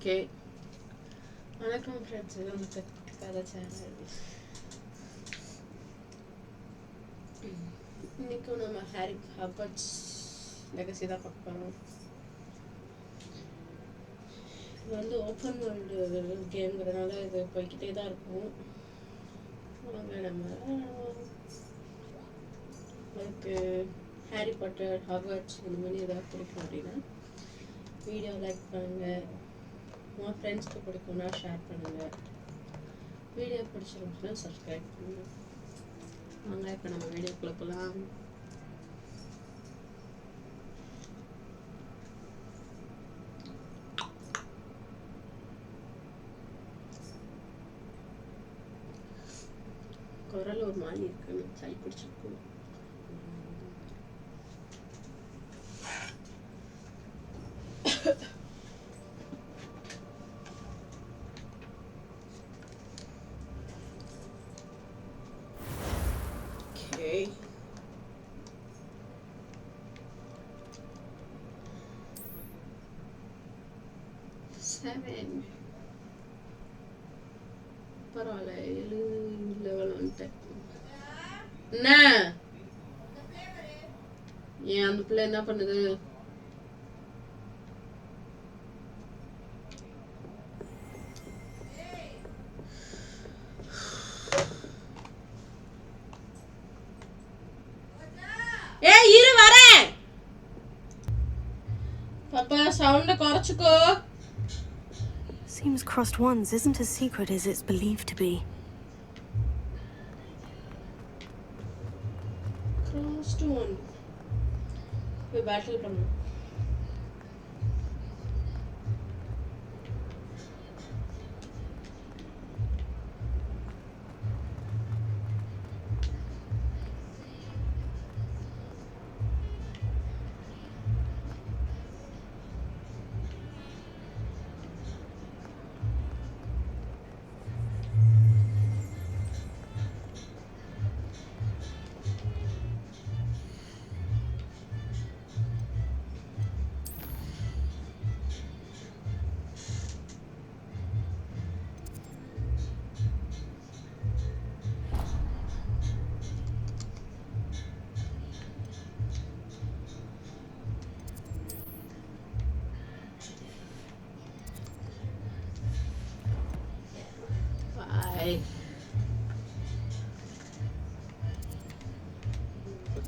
Okay வணக்கம் friends, இது வந்து கதை சேனல். இன்னைக்கும் நம்ம ஹாக்வர்ட்ஸ் லெகசி தான் பார்க்க போகிறோம். இது வந்து ஓப்பன் வேர்ல்டு கேம்ங்கிறதுனால இது போய்கிட்டே தான் இருக்கும். வாங்க நம்ம லைக் ஹாரி பாட்டர், ஹாக்வர்ட்ஸ் இந்த மாதிரி ஏதாவது பிடிக்கும் அப்படின்னா வீடியோ லைக் பண்ணுங்கள். உங்கள் ஃப்ரெண்ட்ஸ்க்கு பிடிக்கும்னா ஷேர் பண்ணுங்கள். வீடியோ பிடிச்சிருந்துச்சுன்னா சப்ஸ்கிரைப் பண்ணுங்கள். வாங்க இப்போ நம்ம வீடியோக்குள்ளே போகலாம். குரல் ஒரு மாதிரி இருக்குன்னு சளி பிடிச்சிருக்கும். Okay. பரவாயில்ல, 7 லெவல் வந்துட்டேன். என்ன ஏன் அந்த பிள்ளை என்ன பண்ணுது? இரு வரேன். பாப்பா சவுண்ட குறைச்சுக்கோ. Seems crossed ones isn't as secret as it's believed to be. Crossed one. We battle பண்ணு.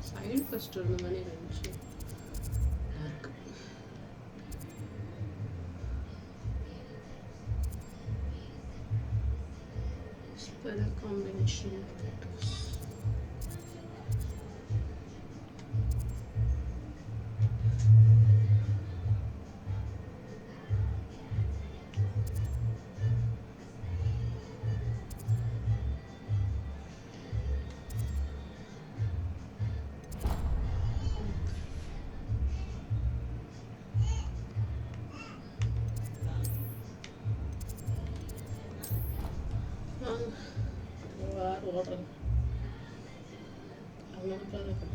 சைடு ஃபர்ஸ்ட் இருந்த மாதிரி இருந்துச்சு. Spell combination order. I'm not going to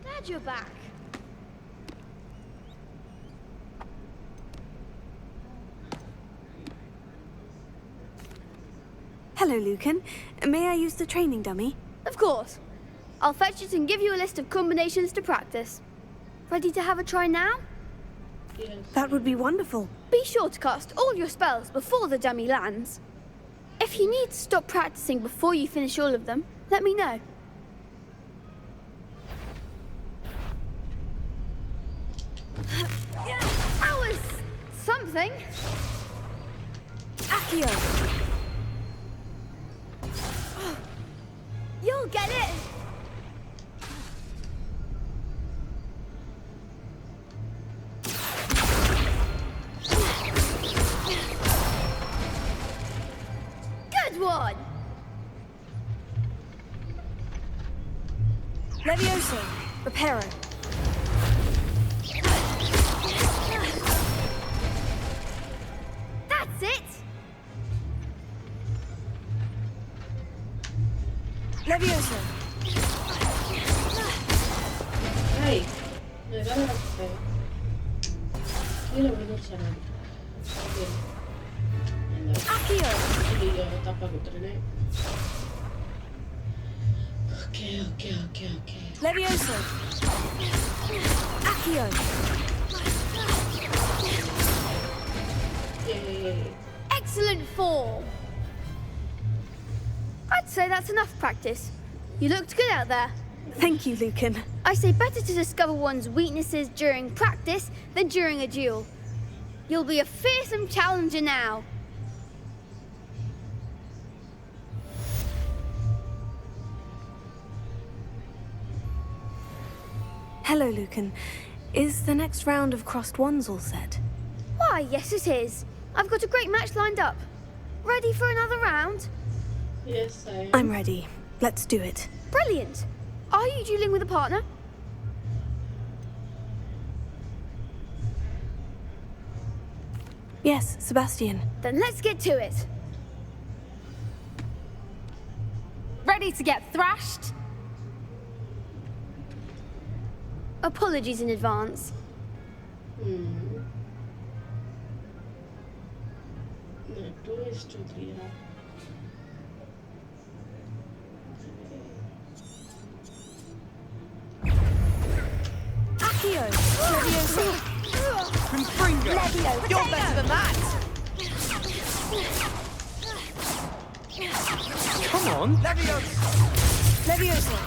Glad you're back. Hello, Lucan. May I use the training dummy? Of course. I'll fetch it and give you a list of combinations to practice. Ready to have a try now? Yes. That would be wonderful. Be sure to cast all your spells before the dummy lands. If you need to stop practicing before you finish all of them, let me know. That was something. Accio! You'll get it. Good one. Levioso! Reparo! That's it. Levioso. Hey, வேலை பார்த்துட்டேன். கீழே விழுந்துருச்சானா? Accio. ஐயோ, தப்பா கொடுத்துட்டேனே. Okay. Levioso. Accio. Yay. Excellent form. I'd say that's enough practice. You looked good out there. Thank you, Lucan. I say better to discover one's weaknesses during practice than during a duel. You'll be a fearsome challenger now. Hello, Lucan. Is the next round of crossed wands all set? Why, yes it is. I've got a great match lined up. Ready for another round? Yes, I am. I'm ready. Let's do it. Brilliant. Are you dueling with a partner? Yes, Sebastian. Then let's get to it. Ready to get thrashed? Apologies in advance. No, 2:3. Accio. Levioso. Confringo! You're better than that! Come on! Levioso! Levioso.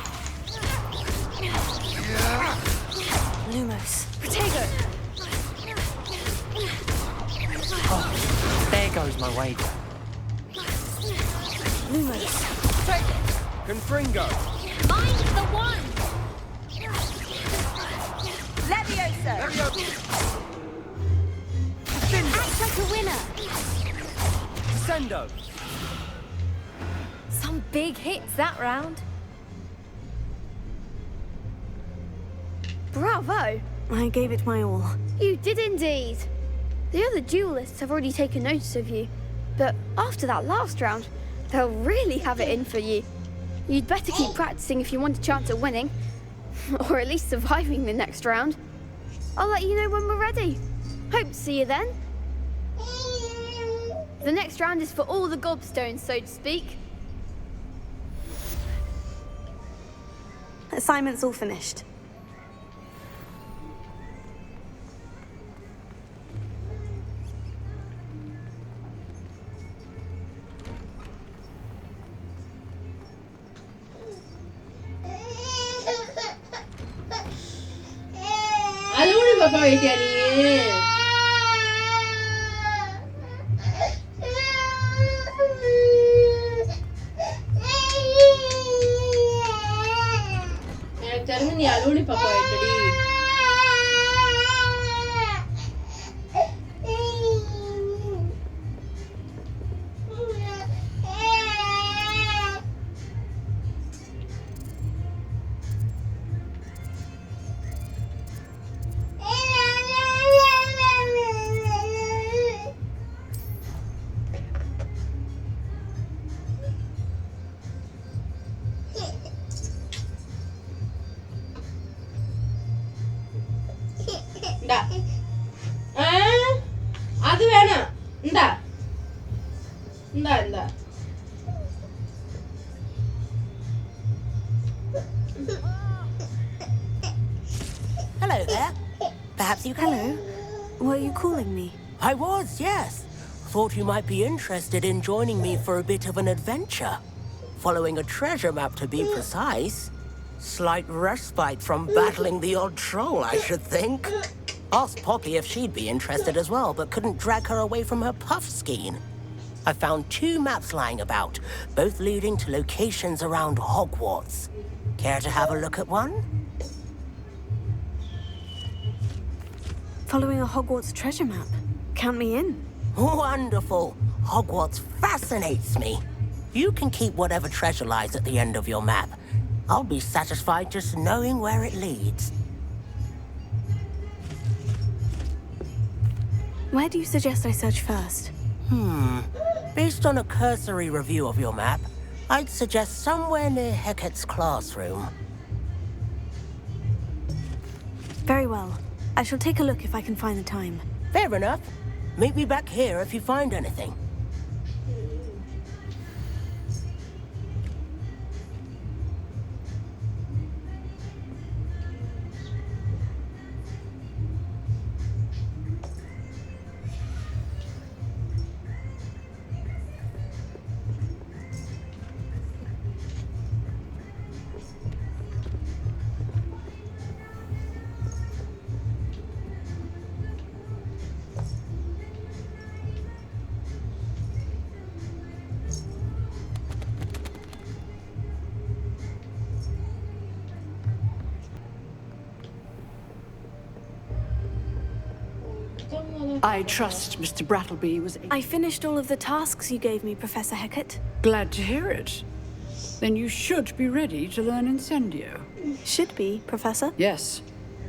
Lumos. Protego. Oh, there goes my wager. Lumos. Confringo! Mind the one! Levioso! Act like a winner! Descendo! Some big hits that round. Bravo! I gave it my all. You did indeed. The other duelists have already taken notice of you, but after that last round, they'll really have it in for you. You'd better keep practicing if you want a chance at winning, or at least surviving the next round. I'll let you know when we're ready. Hope to see you then. The next round is for all the gobstones, so to speak. Assignment's all finished. அதுவும் பாப்பா வைட்டியா நீ எனக்கு தெரிஞ்சு நீ அலுவலி பாப்பா வைட்டடி இந்தா அது வேணாம் இந்தா இந்தா இந்தா Hello there. Perhaps you can... Hello. Were you calling me? I was, yes. Thought you might be interested in joining me for a bit of an adventure. Following a treasure map, to be precise. Slight respite from battling the odd troll, I should think. Asked Poppy if she'd be interested as well, but couldn't drag her away from her puff skein. I found 2 maps lying about, both leading to locations around Hogwarts. Care to have a look at one? Following a Hogwarts treasure map. Count me in. Wonderful. Hogwarts fascinates me. You can keep whatever treasure lies at the end of your map. I'll be satisfied just knowing where it leads. Where do you suggest I search first? Based on a cursory review of your map, I'd suggest somewhere near Hecat's classroom. Very well. I shall take a look if I can find the time. Fair enough. Meet me back here if you find anything. I trust Mr. Brattleby was I finished all of the tasks you gave me, Professor Hecat. glad to hear it. Then you should be ready to learn Incendio. Should be, Professor. Yes.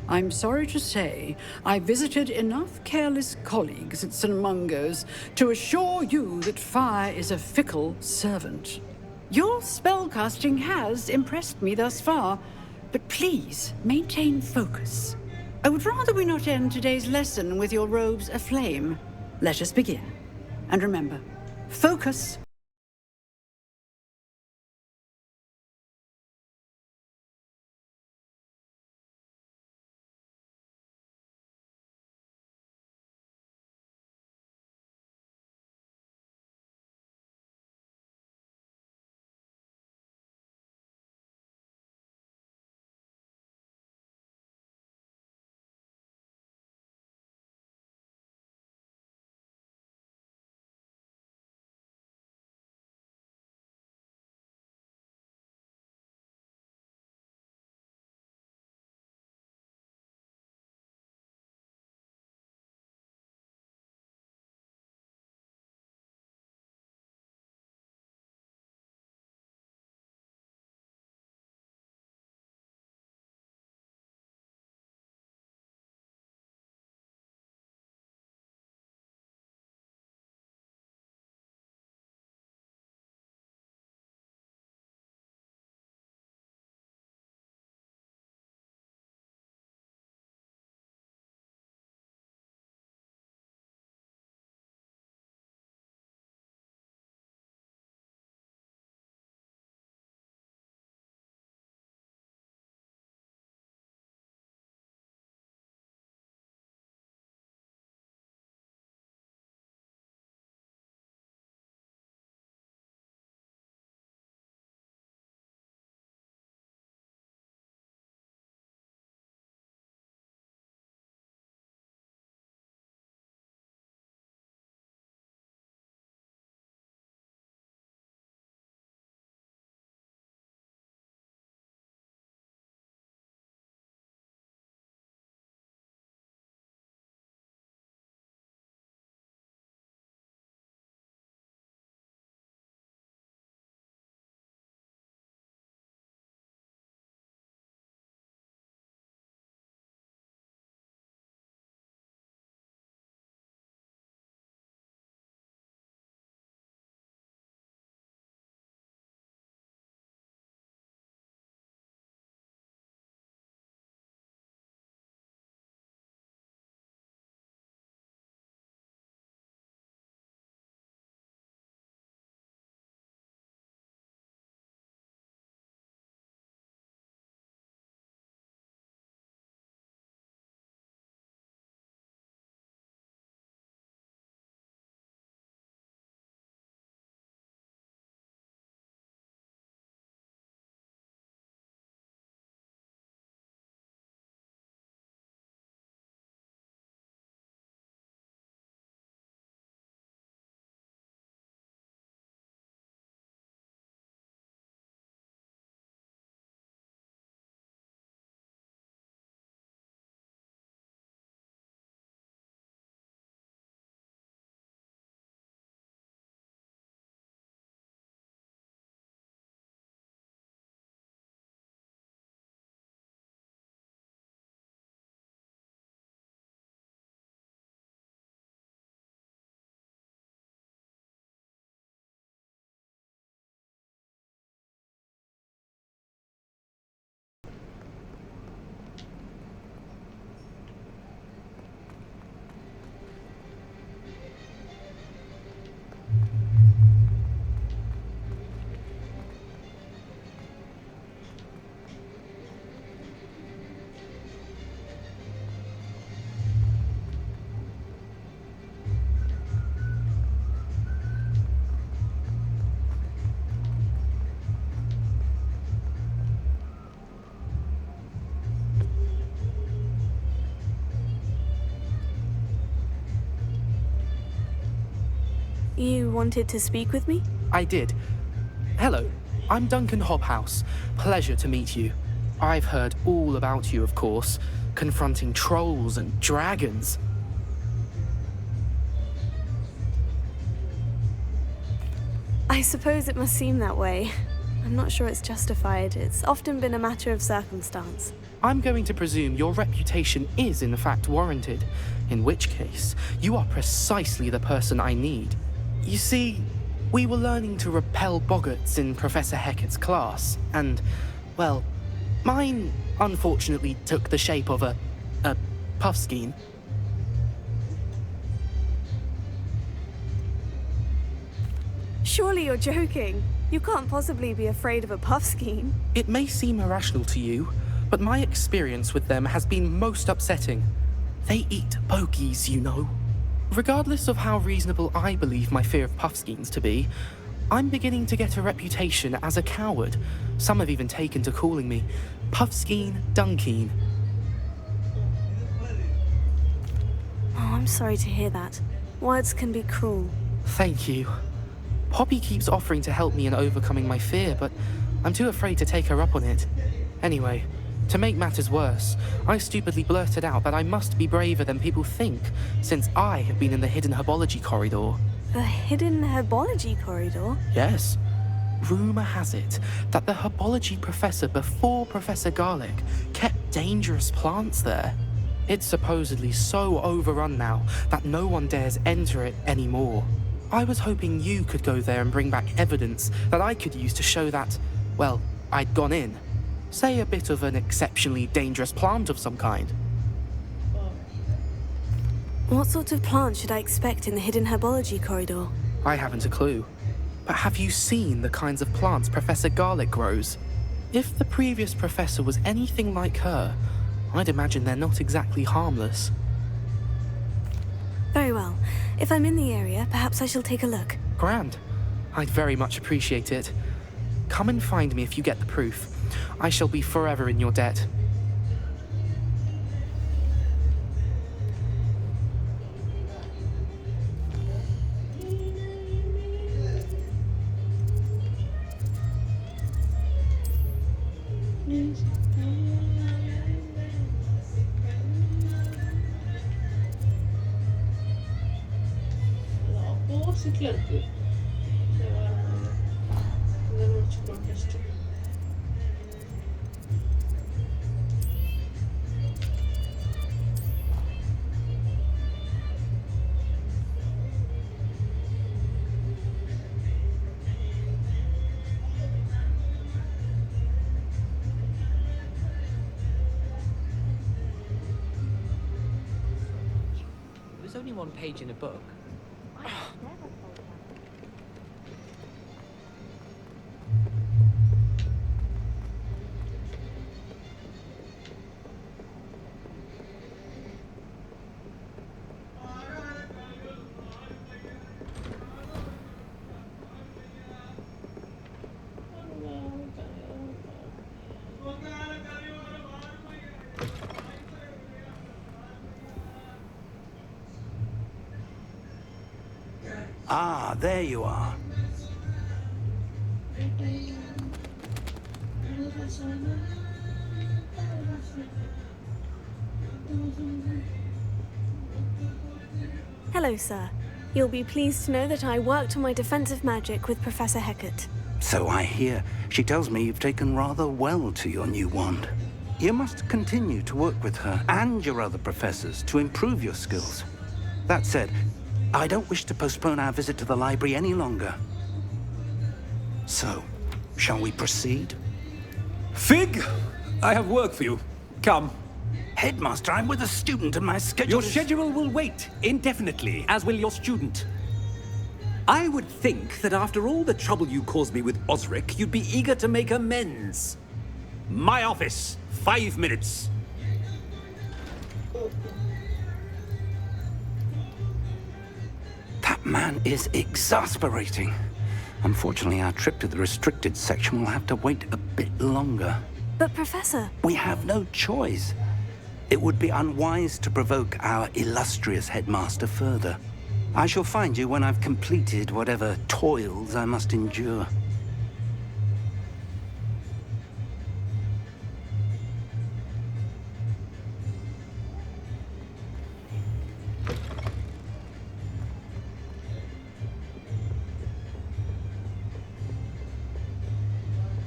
I'm sorry to say, I visited enough careless colleagues at St. Mungo's to assure you that fire is a fickle servant. Your spellcasting has impressed me thus far, but please maintain focus. I would rather we not end today's lesson with your robes aflame. Let us begin. And remember, focus You wanted to speak with me? I did. Hello, I'm Duncan Hobhouse. Pleasure to meet you. I've heard all about you, of course, confronting trolls and dragons. I suppose it must seem that way. I'm not sure it's justified. It's often been a matter of circumstance. I'm going to presume your reputation is in fact warranted, in which case, you are precisely the person I need. You see, we were learning to repel boggarts in Professor Hecat's class, and, well, mine unfortunately took the shape of a puffskein. Surely you're joking. You can't possibly be afraid of a puffskein. It may seem irrational to you, but my experience with them has been most upsetting. They eat bogies, you know. Regardless of how reasonable I believe my fear of puffskeins to be, I'm beginning to get a reputation as a coward. Some have even taken to calling me Puffskeen Dunkeen. Oh, I'm sorry to hear that. Words can be cruel. Thank you. Poppy keeps offering to help me in overcoming my fear, but I'm too afraid to take her up on it. Anyway, to make matters worse, I stupidly blurted out that I must be braver than people think, since I have been in the hidden herbology corridor. The hidden herbology corridor? Yes. Rumor has it that the herbology professor before Professor Garlic kept dangerous plants there. It's supposedly so overrun now that no one dares enter it anymore. I was hoping you could go there and bring back evidence that I could use to show that, well, I'd gone in. Say a bit of an exceptionally dangerous plant of some kind. What sort of plant should I expect in the hidden herbology corridor? I haven't a clue. But have you seen the kinds of plants Professor Garlic grows? If the previous professor was anything like her, I'd imagine they're not exactly harmless. Very well. If I'm in the area, perhaps I shall take a look. Grand. I'd very much appreciate it. Come and find me if you get the proof. I shall be forever in your debt. ஆப்போசிட்ல இருக்கு. இதை முடிச்சுக்கலாம் first. There's only one page in a book. Ah, there you are. Hello, sir. You'll be pleased to know that I worked on my defensive magic with Professor Hecat. So I hear. She tells me you've taken rather well to your new wand. You must continue to work with her and your other professors to improve your skills. That said, I don't wish to postpone our visit to the library any longer. So, shall we proceed? Fig! I have work for you. Come. Headmaster, I'm with a student and my schedule Your schedule will wait indefinitely, as will your student. I would think that after all the trouble you caused me with Osric, you'd be eager to make amends. My office, 5 minutes. That man is exasperating. Unfortunately, our trip to the restricted section will have to wait a bit longer. But, Professor... We have no choice. It would be unwise to provoke our illustrious headmaster further. I shall find you when I've completed whatever toils I must endure.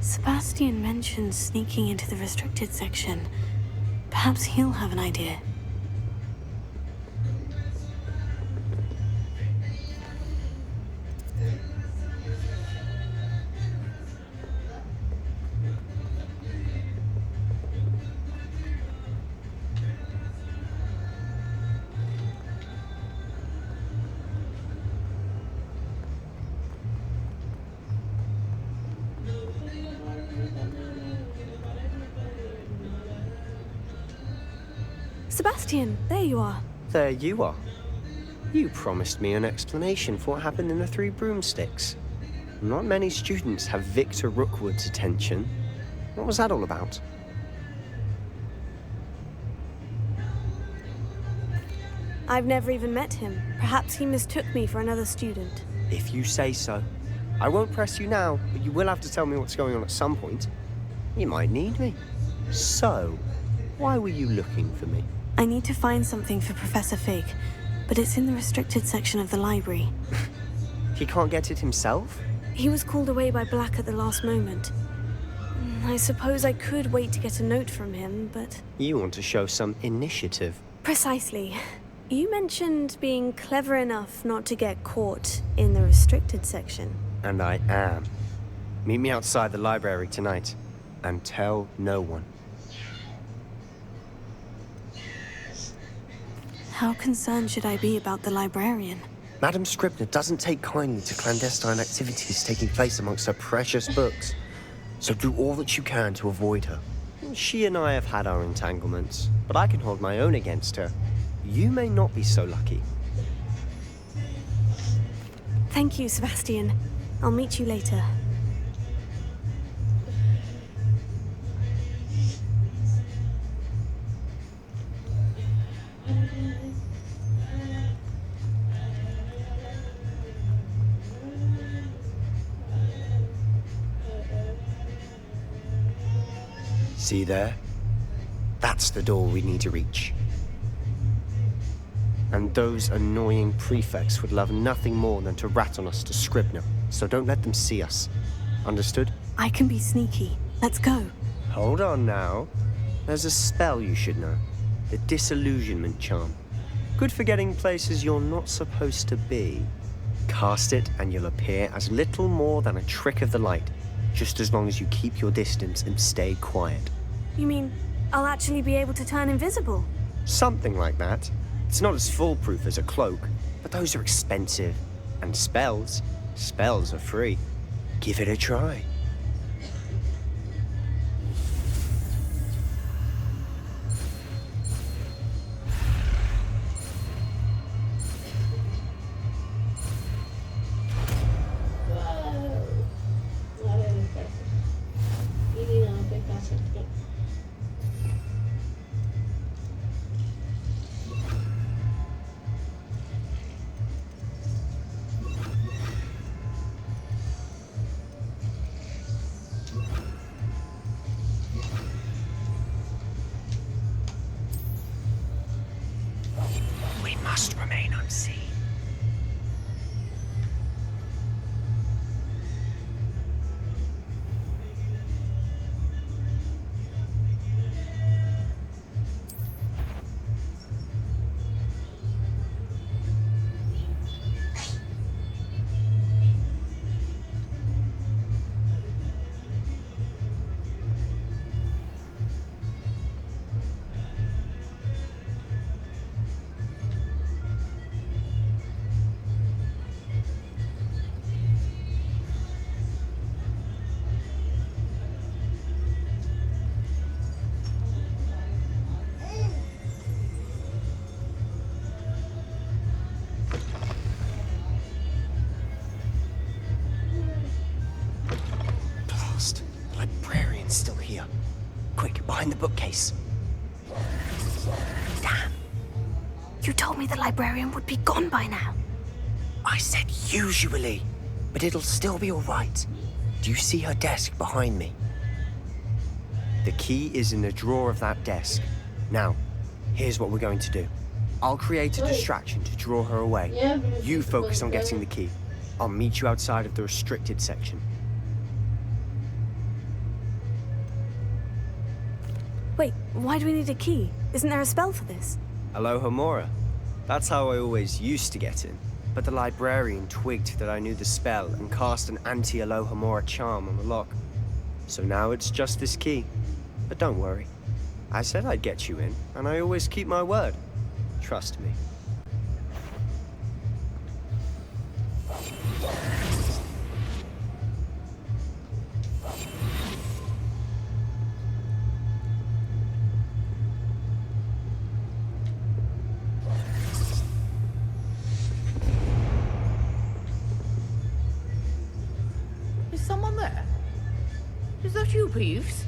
Sebastian mentioned sneaking into the restricted section. Perhaps he'll have an idea. Sebastian, there you are. There you are. You promised me an explanation for what happened in the Three Broomsticks. Not many students have Victor Rookwood's attention. What was that all about? I've never even met him. Perhaps he mistook me for another student. If you say so. I won't press you now, but you will have to tell me what's going on at some point. You might need me. So, why were you looking for me? I need to find something for Professor Fig, but it's in the restricted section of the library. He can't get it himself? He was called away by Black at the last moment. I suppose I could wait to get a note from him, but... You want to show some initiative. Precisely. You mentioned being clever enough not to get caught in the restricted section. And I am. Meet me outside the library tonight, and tell no one. How concerned should I be about the librarian? Madam Scribner doesn't take kindly to clandestine activities taking place amongst her precious books. So do all that you can to avoid her. She and I have had our entanglements, but I can hold my own against her. You may not be so lucky. Thank you, Sebastian. I'll meet you later. See there? That's the door we need to reach. And those annoying prefects would love nothing more than to rat on us to Scribner, so don't let them see us. Understood? I can be sneaky. Let's go. Hold on now. There's a spell you should know. The Disillusionment Charm. Good for getting places you're not supposed to be. Cast it and you'll appear as little more than a trick of the light, just as long as you keep your distance and stay quiet. You mean I'll actually be able to turn invisible? Something like that. It's not as foolproof as a cloak, but those are expensive. And spells are free. Give it a try. Must remain unseen. Still here. Quick, behind the bookcase. Damn. You told me the librarian would be gone by now. I said usually, but it'll still be all right. Do you see her desk behind me? The key is in the drawer of that desk. Now, here's what we're going to do. I'll create a distraction to draw her away. You focus on getting the key. I'll meet you outside of the restricted section. Wait, why do we need a key? Isn't there a spell for this? Alohomora. That's how I always used to get in. But the librarian twigged that I knew the spell and cast an anti-Alohomora charm on the lock. So now it's just this key. But don't worry. I said I'd get you in, and I always keep my word. Trust me. Is someone there? Is that you, Peeves?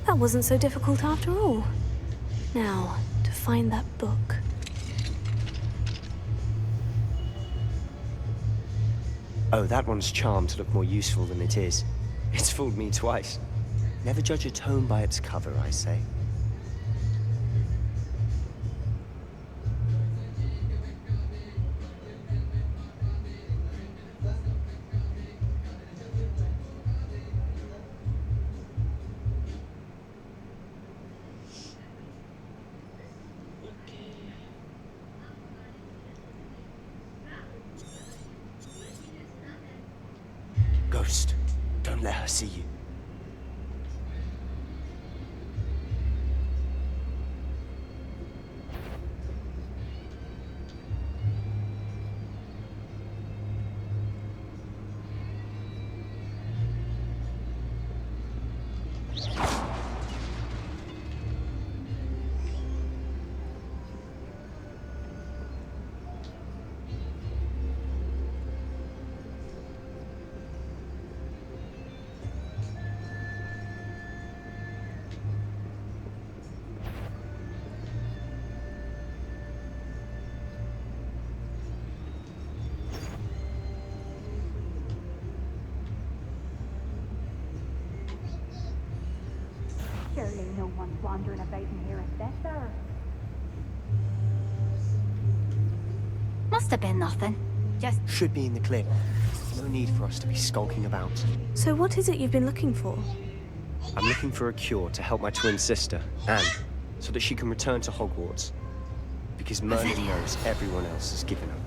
That wasn't so difficult after all. Now, to find that book. Oh, that one's charmed to look more useful than it is. It's fooled me twice. Never judge a tome by its cover, I say. Ghost, don't let her see you. Surely no one's wandering about in here at this hour. Must have been nothing. Just Should be in the clear. No need for us to be skulking about. So what is it you've been looking for? I'm looking for a cure to help my twin sister, Anne, so that she can return to Hogwarts. Because Merlin knows everyone else has given up.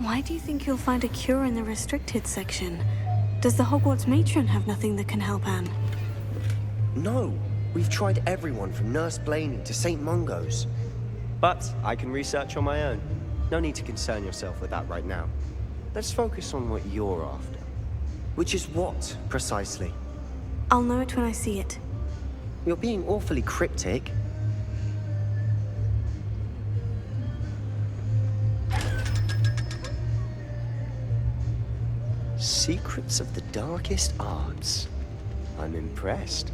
Why do you think you'll find a cure in the restricted section? Does the Hogwarts matron have nothing that can help Anne? No, we've tried everyone from Nurse Blaney to St. Mungo's. But I can research on my own. No need to concern yourself with that right now. Let's focus on what you're after. Which is what, precisely? I'll know it when I see it. You're being awfully cryptic. Secrets of the darkest arts. I'm impressed.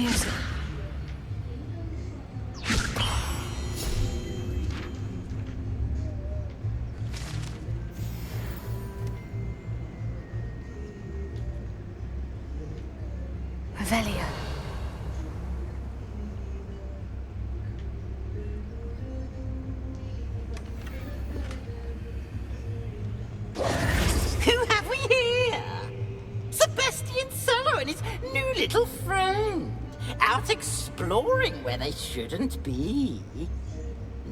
Leviosa. little friend, out exploring where they shouldn't be.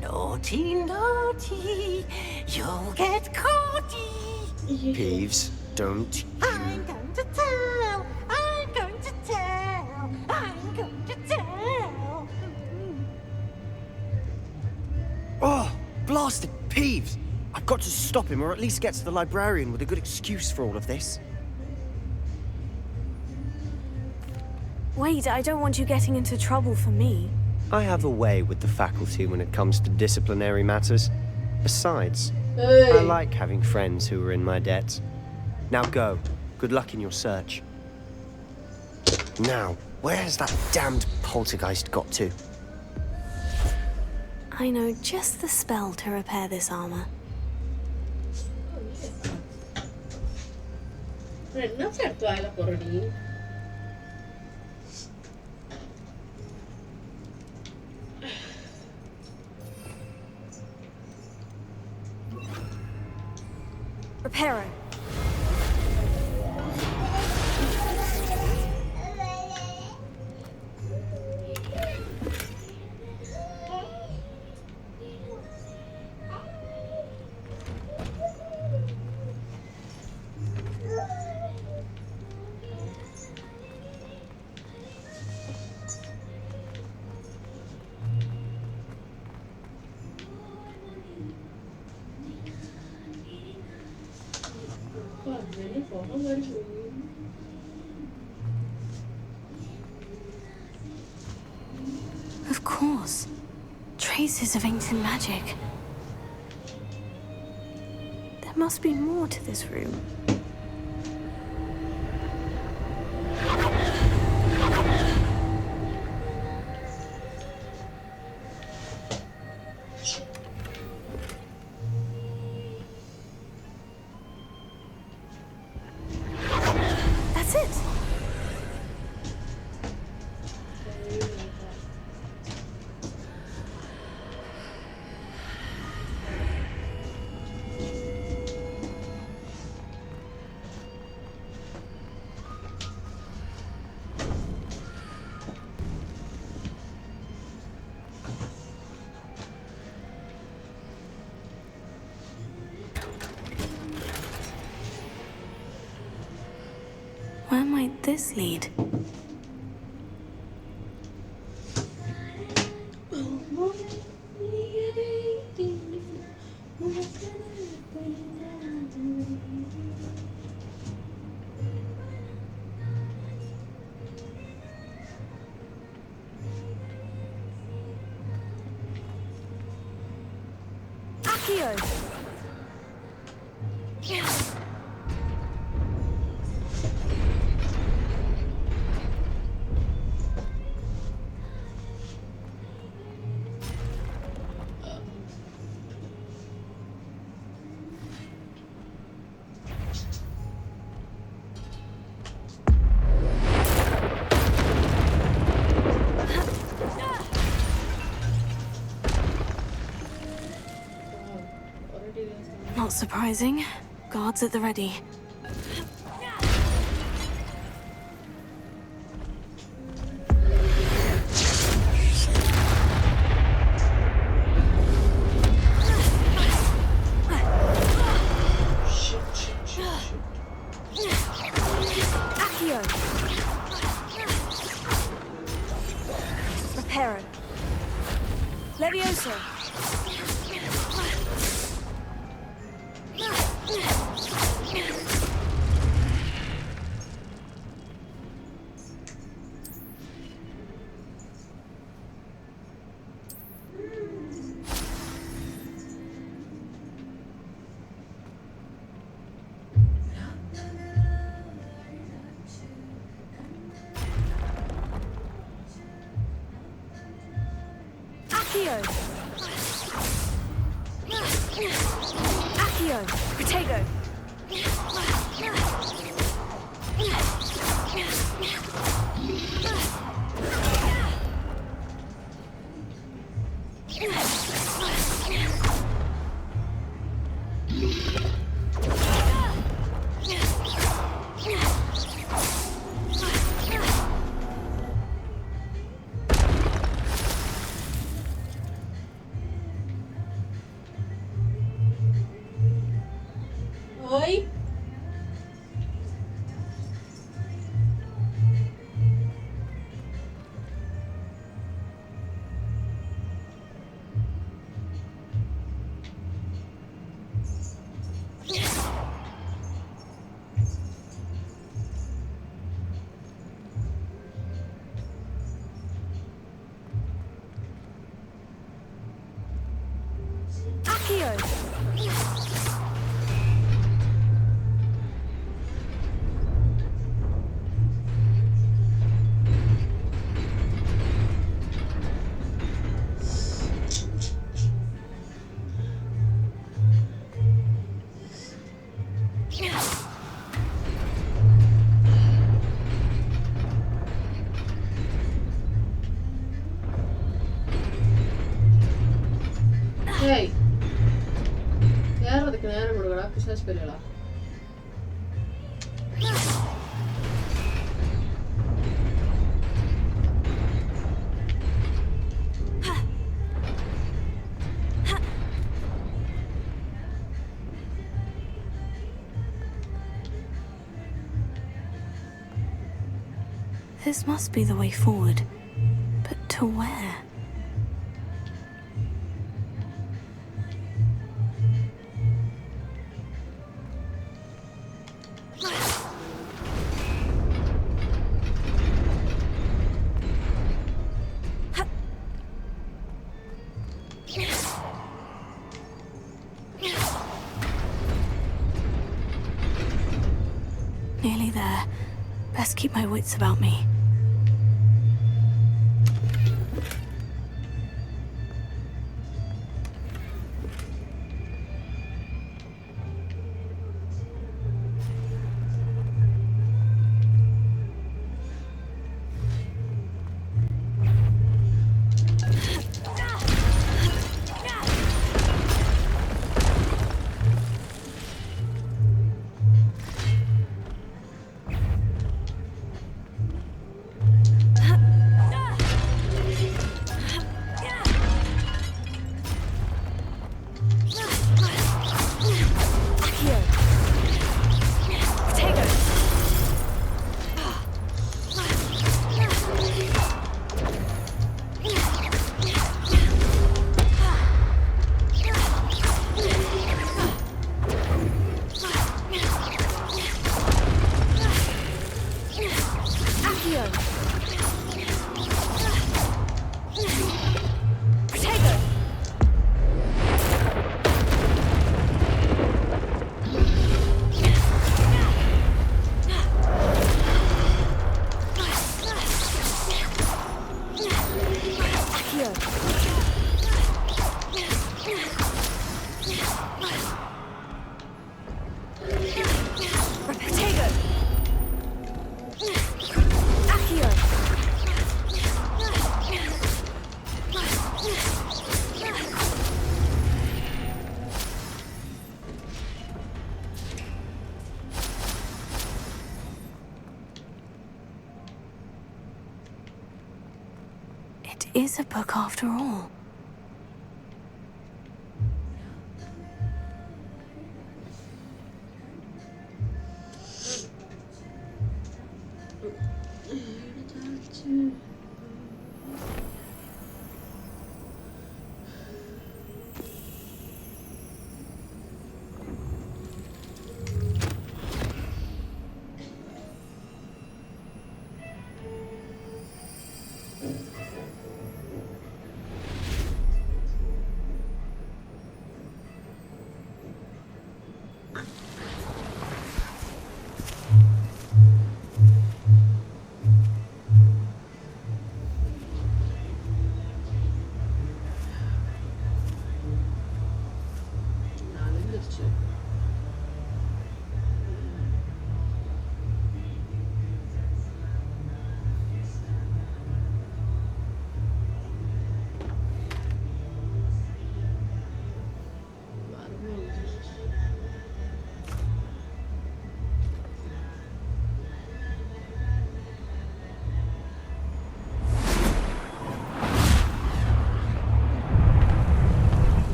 Naughty, naughty, you'll get caughty. Peeves, don't you... I'm going to tell, I'm going to tell, I'm going to tell. Oh, blasted Peeves! I've got to stop him, or at least get to the librarian with a good excuse for all of this. Wait, I don't want you getting into trouble for me. I have a way with the faculty when it comes to disciplinary matters. Besides, Hey. I like having friends who are in my debt. Now go. Good luck in your search. Now, where has that damned poltergeist got to? I know just the spell to repair this armor. என்ன எடுத்து வாயில போற நீ? Repair it. Of course. Traces of ancient magic. There must be more to this room. That's it. Where might this lead? Accio! Not surprising. Guards at the ready. Accio! Reparo. Levioso! Accio! Accio! Protego! Oi? Hey, ಯಾರು ಅದಕ್ಕೆ ನ್ಯಾಯ ಮಾಡುಗಳ ಪಿಶಾಚ್ ಬೆಲೆಲ್ಲ This must be the way forward. But to where? Nearly there. Best keep my wits about me. It is a book after all.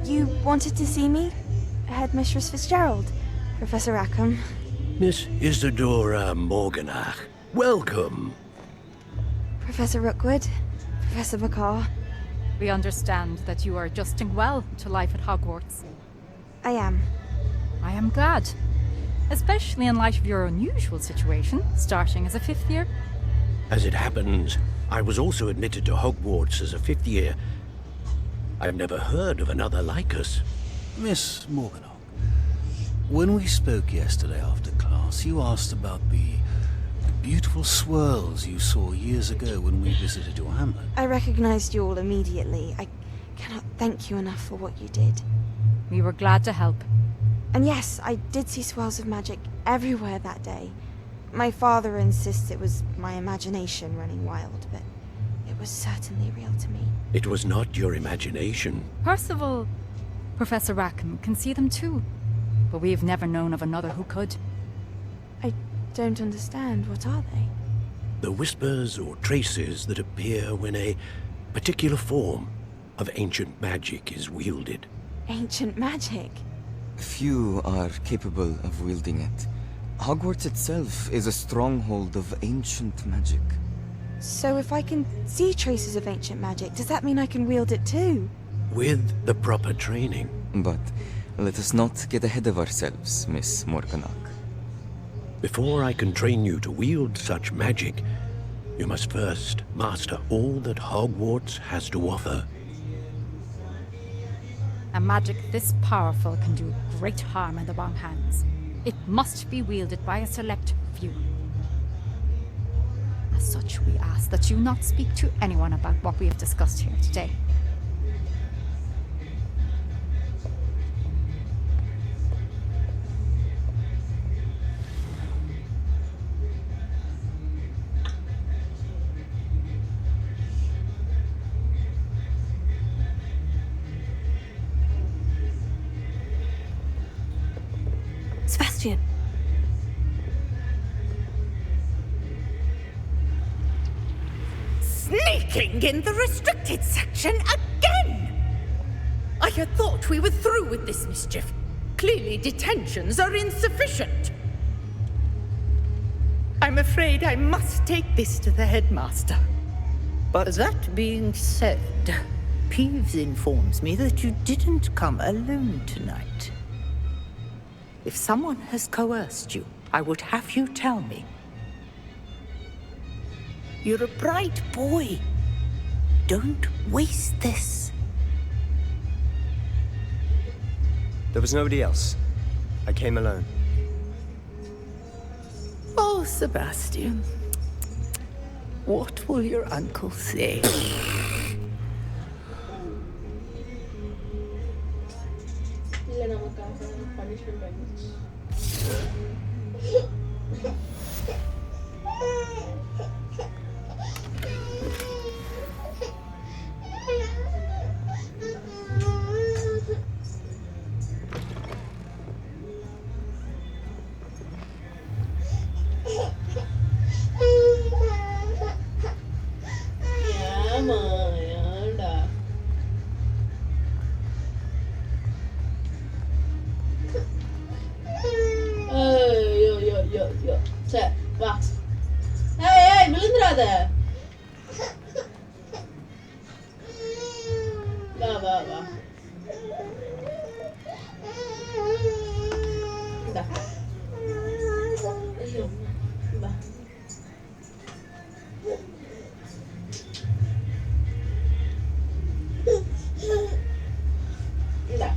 You wanted to see me? Headmistress Fitzgerald, Professor Rackham. Miss Isadora Morganach, welcome. Professor Rookwood, Professor McCaw. We understand that you are adjusting well to life at Hogwarts. I am. I am glad. Especially in light of your unusual situation, starting as a 5th year. As it happens, I was also admitted to Hogwarts as a 5th year. I've never heard of another like us. Miss Morganach, when we spoke yesterday after class, you asked about the beautiful swirls you saw years ago when we visited your hamlet. I recognized you all immediately. I cannot thank you enough for what you did. We were glad to help. And yes, I did see swirls of magic everywhere that day. My father insists it was my imagination running wild, but it was certainly real to me. It was not your imagination. Percival, Professor Rackham can see them too, but we've never known of another who could. I don't understand. What are they? The whispers or traces that appear when a particular form of ancient magic is wielded. Ancient magic? Few are capable of wielding it. Hogwarts itself is a stronghold of ancient magic. So if I can see traces of ancient magic, does that mean I can wield it too? With the proper training. But let us not get ahead of ourselves, Miss Morganach. Before I can train you to wield such magic, you must first master all that Hogwarts has to offer. A magic this powerful can do great harm in the wrong hands. It must be wielded by a select few. As such, we ask that you not speak to anyone about what we have discussed here today. Sebastian. Sneaking in the restricted section again! I had thought we were through with this mischief. Clearly detentions are insufficient. I'm afraid I must take this to the headmaster. But that being said, Peeves informs me that you didn't come alone tonight. If someone has coerced you, I would have you tell me. You're a bright boy. Don't waste this. There was nobody else. I came alone. Oh, Sebastian. What will your uncle say? சரி வா. ஏய் ஏய் விழுந்துடாத. வா வா வா. இந்தா. ஐயோ வா. இந்தா.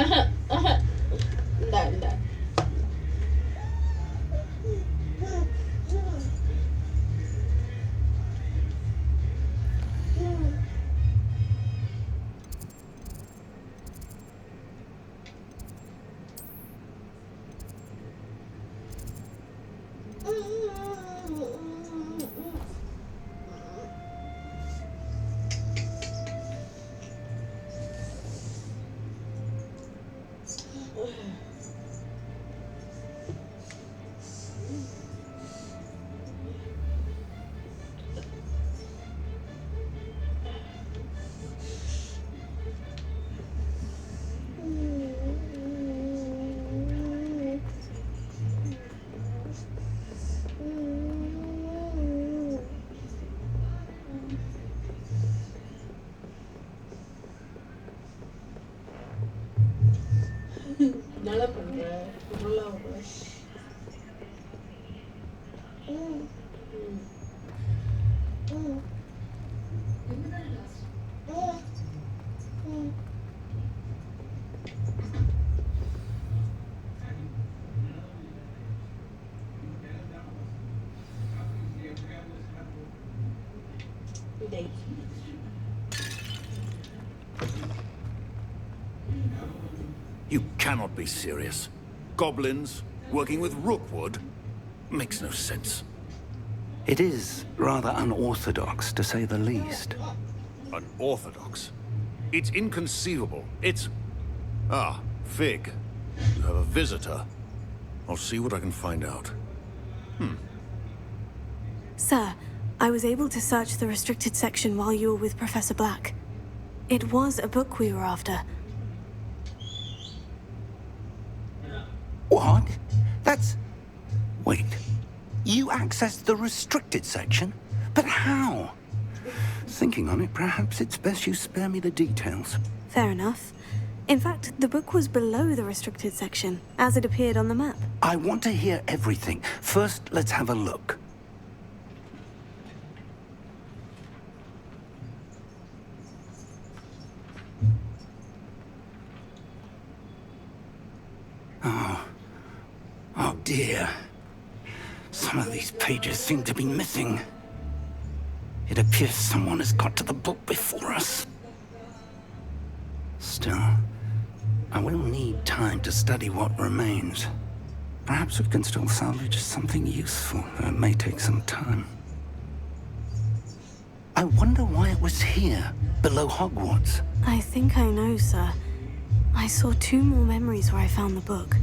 ஆஹா ஆஹா. இந்தா இந்தா. விடை. You cannot be serious. Goblins working with rookwood makes no sense. It is rather unorthodox, to say the least. Unorthodox? It's inconceivable. It's... Ah, Fig. You have a visitor. I'll see what I can find out. Sir, I was able to search the restricted section while you were with Professor Black. It was a book we were after. What? That's... Wait. You accessed the restricted section? But how? Thinking on it, perhaps it's best you spare me the details. Fair enough. In fact, the book was below the restricted section, as it appeared on the map. I want to hear everything. First, let's have a look. Oh dear. Some of these pages seem to be missing. It appears someone has got to the book before us. Still, I will need time to study what remains. Perhaps we can still salvage something useful, though it may take some time. I wonder why it was here, below Hogwarts. I think I know, sir. I saw 2 more memories where I found the book.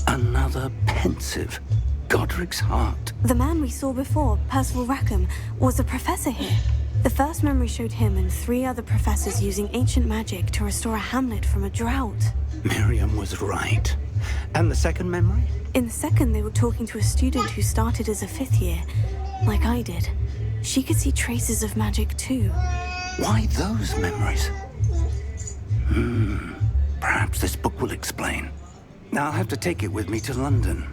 Another pensive. Godric's heart. The man we saw before, Percival Rackham, was a professor here. The first memory showed him and 3 other professors using ancient magic to restore a hamlet from a drought. Miriam was right. And the second memory? In the second, they were talking to a student who started as a 5th year, like I did. She could see traces of magic too. Why those memories? Perhaps this book will explain. I'll have to take it with me to London.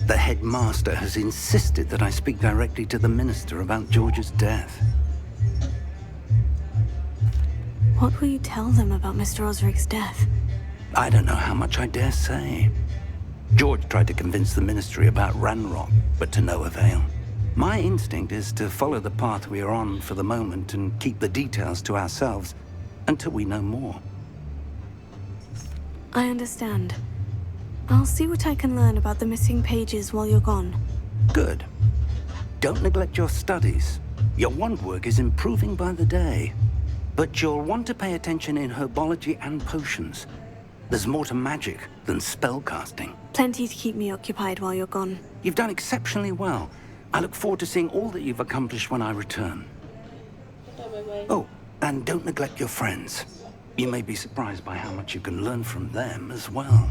The headmaster has insisted that I speak directly to the minister about George's death. What will you tell them about Mr. Osric's death? I don't know how much I dare say. George tried to convince the ministry about Ranrock, but to no avail. My instinct is to follow the path we are on for the moment and keep the details to ourselves until we know more. I understand. I'll see what I can learn about the missing pages while you're gone. Good. Don't neglect your studies. Your wand work is improving by the day. But you'll want to pay attention in herbology and potions. There's more to magic than spellcasting. Plenty to keep me occupied while you're gone. You've done exceptionally well. I look forward to seeing all that you've accomplished when I return. Oh, and don't neglect your friends. You may be surprised by how much you can learn from them as well.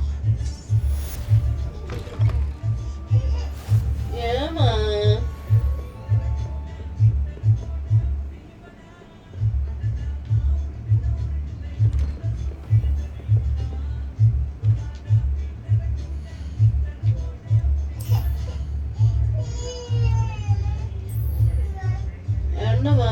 Yeah, man. என்னமா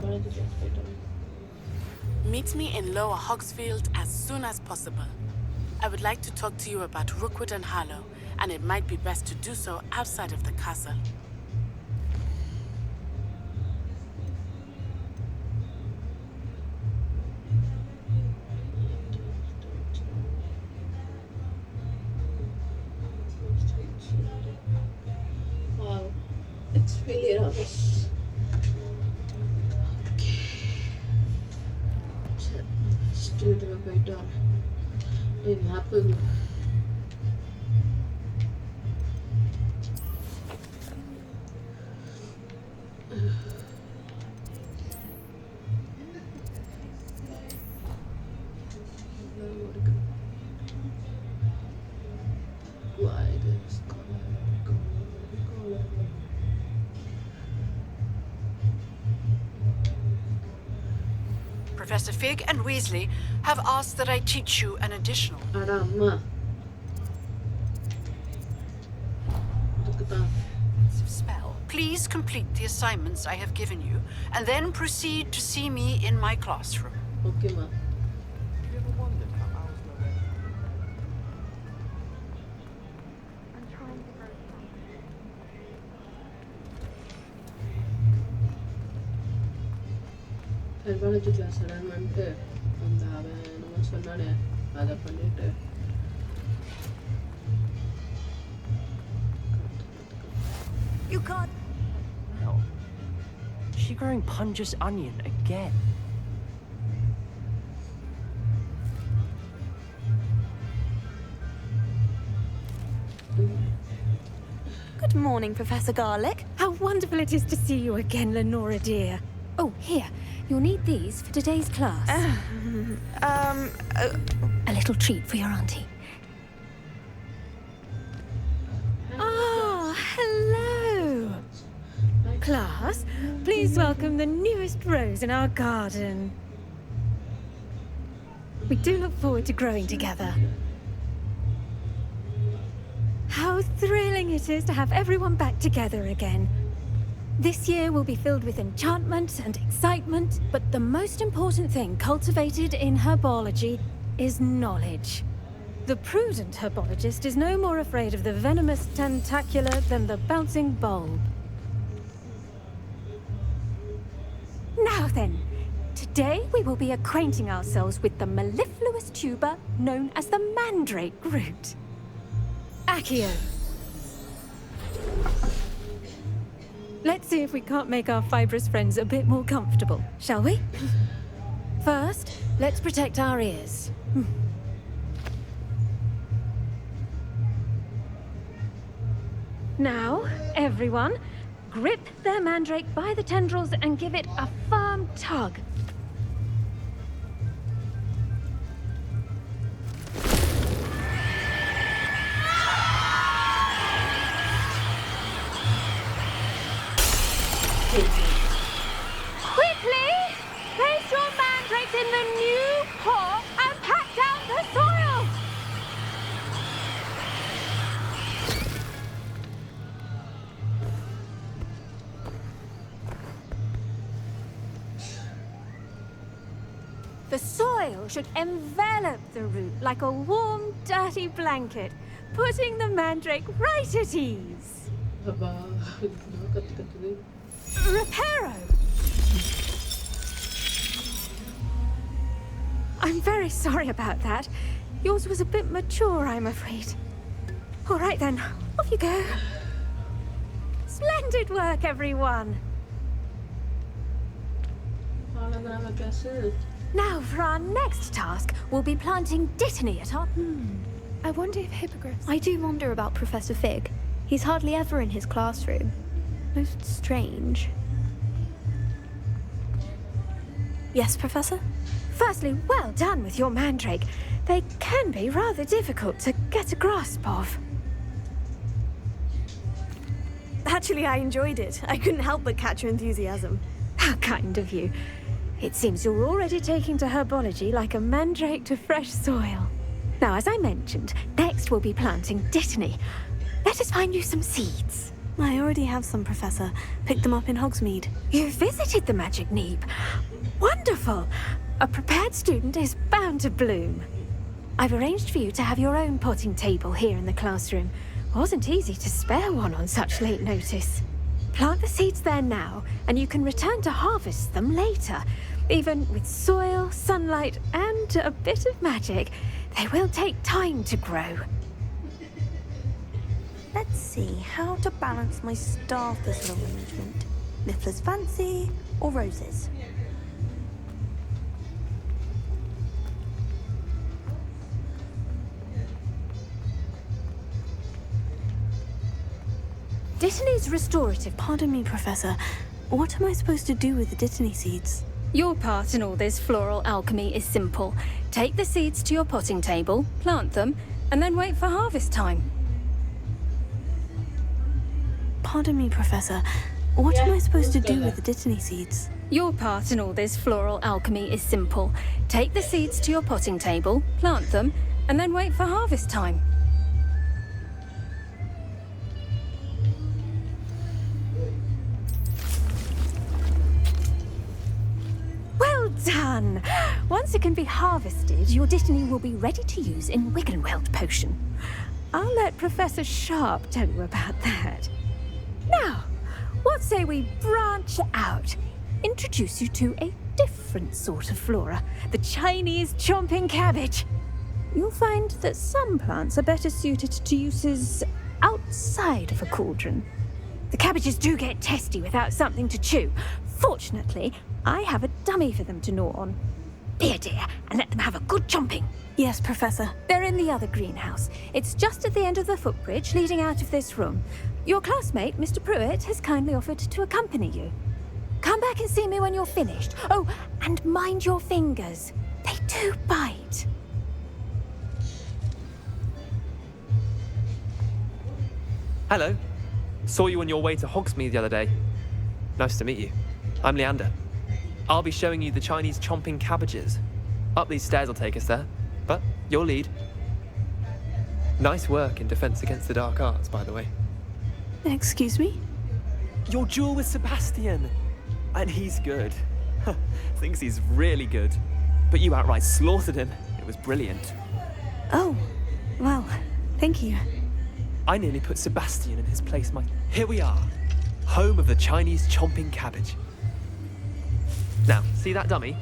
biology class போயிட்டோம். Meet me in Lower Hogsfield as soon as possible. I would like to talk to you about Rookwood and Harlow, and it might be best to do so outside of the castle. Wow, it's really rubbish. Student போயிட்டோம். Map Professor Fig and Weasley have asked that I teach you an additional spell. Please complete the assignments I have given you, and then proceed to see me in my classroom. Okay, ma. biology class பண்ணிட்டு அந்த அவன் நம்ம சொன்னானே அதை பண்ணிட்டு You can't. No. Is she growing Punja's onion again? Good morning, Professor Garlick. How wonderful it is to see you again, Lenora dear. Oh, here. You'll need these for today's class. A little treat for your auntie. Ah, hello. Class, please welcome the newest rose in our garden. We do look forward to growing together. How thrilling it is to have everyone back together again. This year will be filled with enchantment and excitement, but the most important thing cultivated in herbology is knowledge. The prudent herbologist is no more afraid of the venomous tentacula than the bouncing bulb. Now then, today we will be acquainting ourselves with the mellifluous tuber known as the mandrake root. Accio. Let's see if we can't make our fibrous friends a bit more comfortable, shall we? First, let's protect our ears. Now, everyone, grip their mandrake by the tendrils and give it a firm tug. Quickly! Place your mandrakes in the new pot and pack down the soil! The soil should envelop the root like a warm, dirty blanket, putting the mandrake right at ease. Reparo! I'm very sorry about that. Yours was a bit mature, I'm afraid. All right then, off you go. Splendid work, everyone. Now for our next task, we'll be planting dittany at our... I wonder if hippogriffs... I do wonder about Professor Fig. He's hardly ever in his classroom. Most strange. Yes, Professor? Firstly, well done with your mandrake. They can be rather difficult to get a grasp of. Actually, I enjoyed it. I couldn't help but catch your enthusiasm. How kind of you. It seems you're already taking to herbology like a mandrake to fresh soil. Now, as I mentioned, next we'll be planting dittany. Let us find you some seeds. I already have some, Professor. Picked them up in Hogsmeade. You visited the Magic Neep. Wonderful! A prepared student is bound to bloom. I've arranged for you to have your own potting table here in the classroom. Wasn't easy to spare one on such late notice. Plant the seeds there now, and you can return to harvest them later. Even with soil, sunlight, and a bit of magic, they will take time to grow. Let's see how to balance my star thistle arrangement. Niffler's Fancy or roses? Dittany's restorative. Pardon me, Professor. What am I supposed to do with the Dittany seeds? Your part in all this floral alchemy is simple. Take the seeds to your potting table, plant them, and then wait for harvest time. Pardon me, Professor. What am I supposed to do with the Dittany seeds? Your part in all this floral alchemy is simple. Take the seeds to your potting table, plant them, and then wait for harvest time. Well done! Once it can be harvested, your Dittany will be ready to use in Wiggenweld potion. I'll let Professor Sharp tell you about that. Now, what say we branch out? Introduce you to a different sort of flora, the Chinese chomping cabbage. You'll find that some plants are better suited to uses outside of a cauldron. The cabbages do get testy without something to chew. Fortunately, I have a dummy for them to gnaw on. Be a dear and let them have a good chomping. Yes, Professor. They're in the other greenhouse. It's just at the end of the footbridge leading out of this room. Your classmate, Mr. Pruitt, has kindly offered to accompany you. Come back and see me when you're finished. Oh, and mind your fingers. They do bite. Hello. Saw you on your way to Hogsmeade the other day. Nice to meet you. I'm Leander. I'll be showing you the Chinese chomping cabbages. Up these stairs will take us there, but your lead. Nice work in defense against the dark arts, by the way. Excuse me? Your duel with Sebastian. And he's good. Thinks he's really good. But you outright slaughtered him. It was brilliant. Oh, well, thank you. I nearly put Sebastian in his place, Here we are. Home of the Chinese chomping cabbage. Now, see that dummy?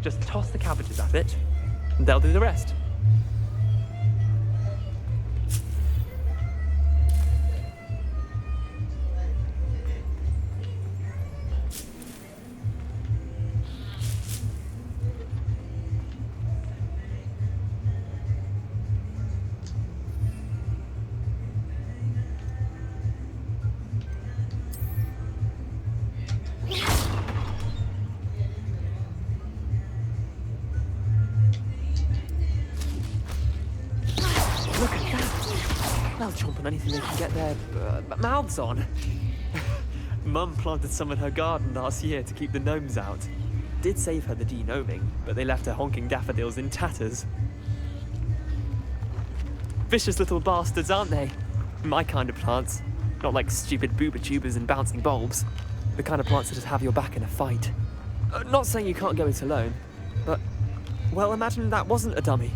Just toss the cabbages at it, and they'll do the rest. They'll chomp on anything they can get their mouths on. Mum planted some in her garden last year to keep the gnomes out. Did save her the de-gnoming, but they left her honking daffodils in tatters. Vicious little bastards, aren't they? My kind of plants. Not like stupid booba tubers and bouncing bulbs. The kind of plants that just have your back in a fight. Not saying you can't go it alone, but, well, imagine that wasn't a dummy.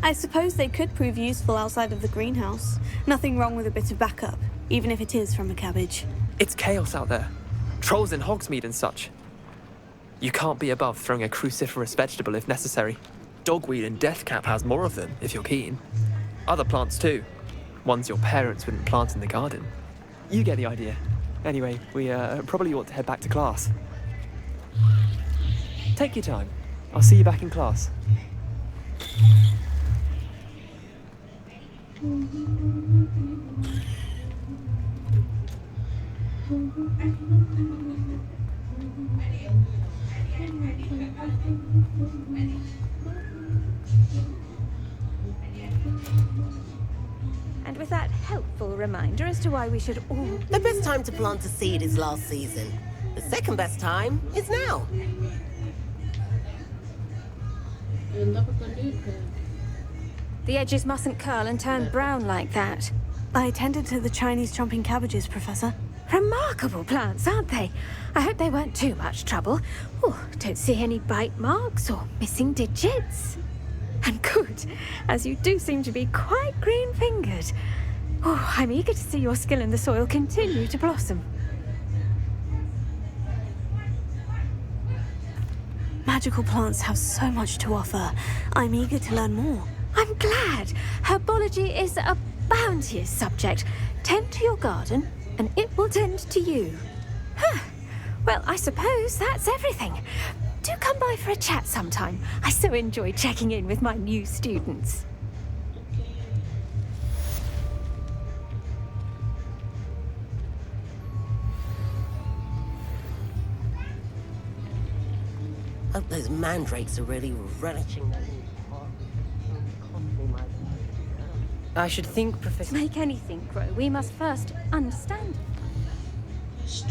I suppose they could prove useful outside of the greenhouse. Nothing wrong with a bit of backup, even if it is from a cabbage. It's chaos out there. Trolls in Hogsmeade and such. You can't be above throwing a cruciferous vegetable if necessary. Dogweed and deathcap has more of them, if you're keen. Other plants too. Ones your parents wouldn't plant in the garden. You get the idea. Anyway, we probably ought to head back to class. Take your time. I'll see you back in class. And with that helpful reminder as to why we should all... The best time to plant a seed is last season. The second best time is now. The edges mustn't curl and turn brown like that. I tended to the Chinese chomping cabbages, Professor. Remarkable plants, aren't they? I hope they weren't too much trouble. Oh, don't see any bite marks or missing digits. And good, as you do seem to be quite green-fingered. Oh, I'm eager to see your skill in the soil continue to blossom. Magical plants have so much to offer. I'm eager to learn more. I'm glad. Herbology is a bounteous subject. Tend to your garden, and it will tend to you. Huh. Well, I suppose that's everything. Do come by for a chat sometime. I so enjoy checking in with my new students. Hope those mandrakes are really relishing that. I should think, Professor. To make anything grow, we must first understand it. Shit.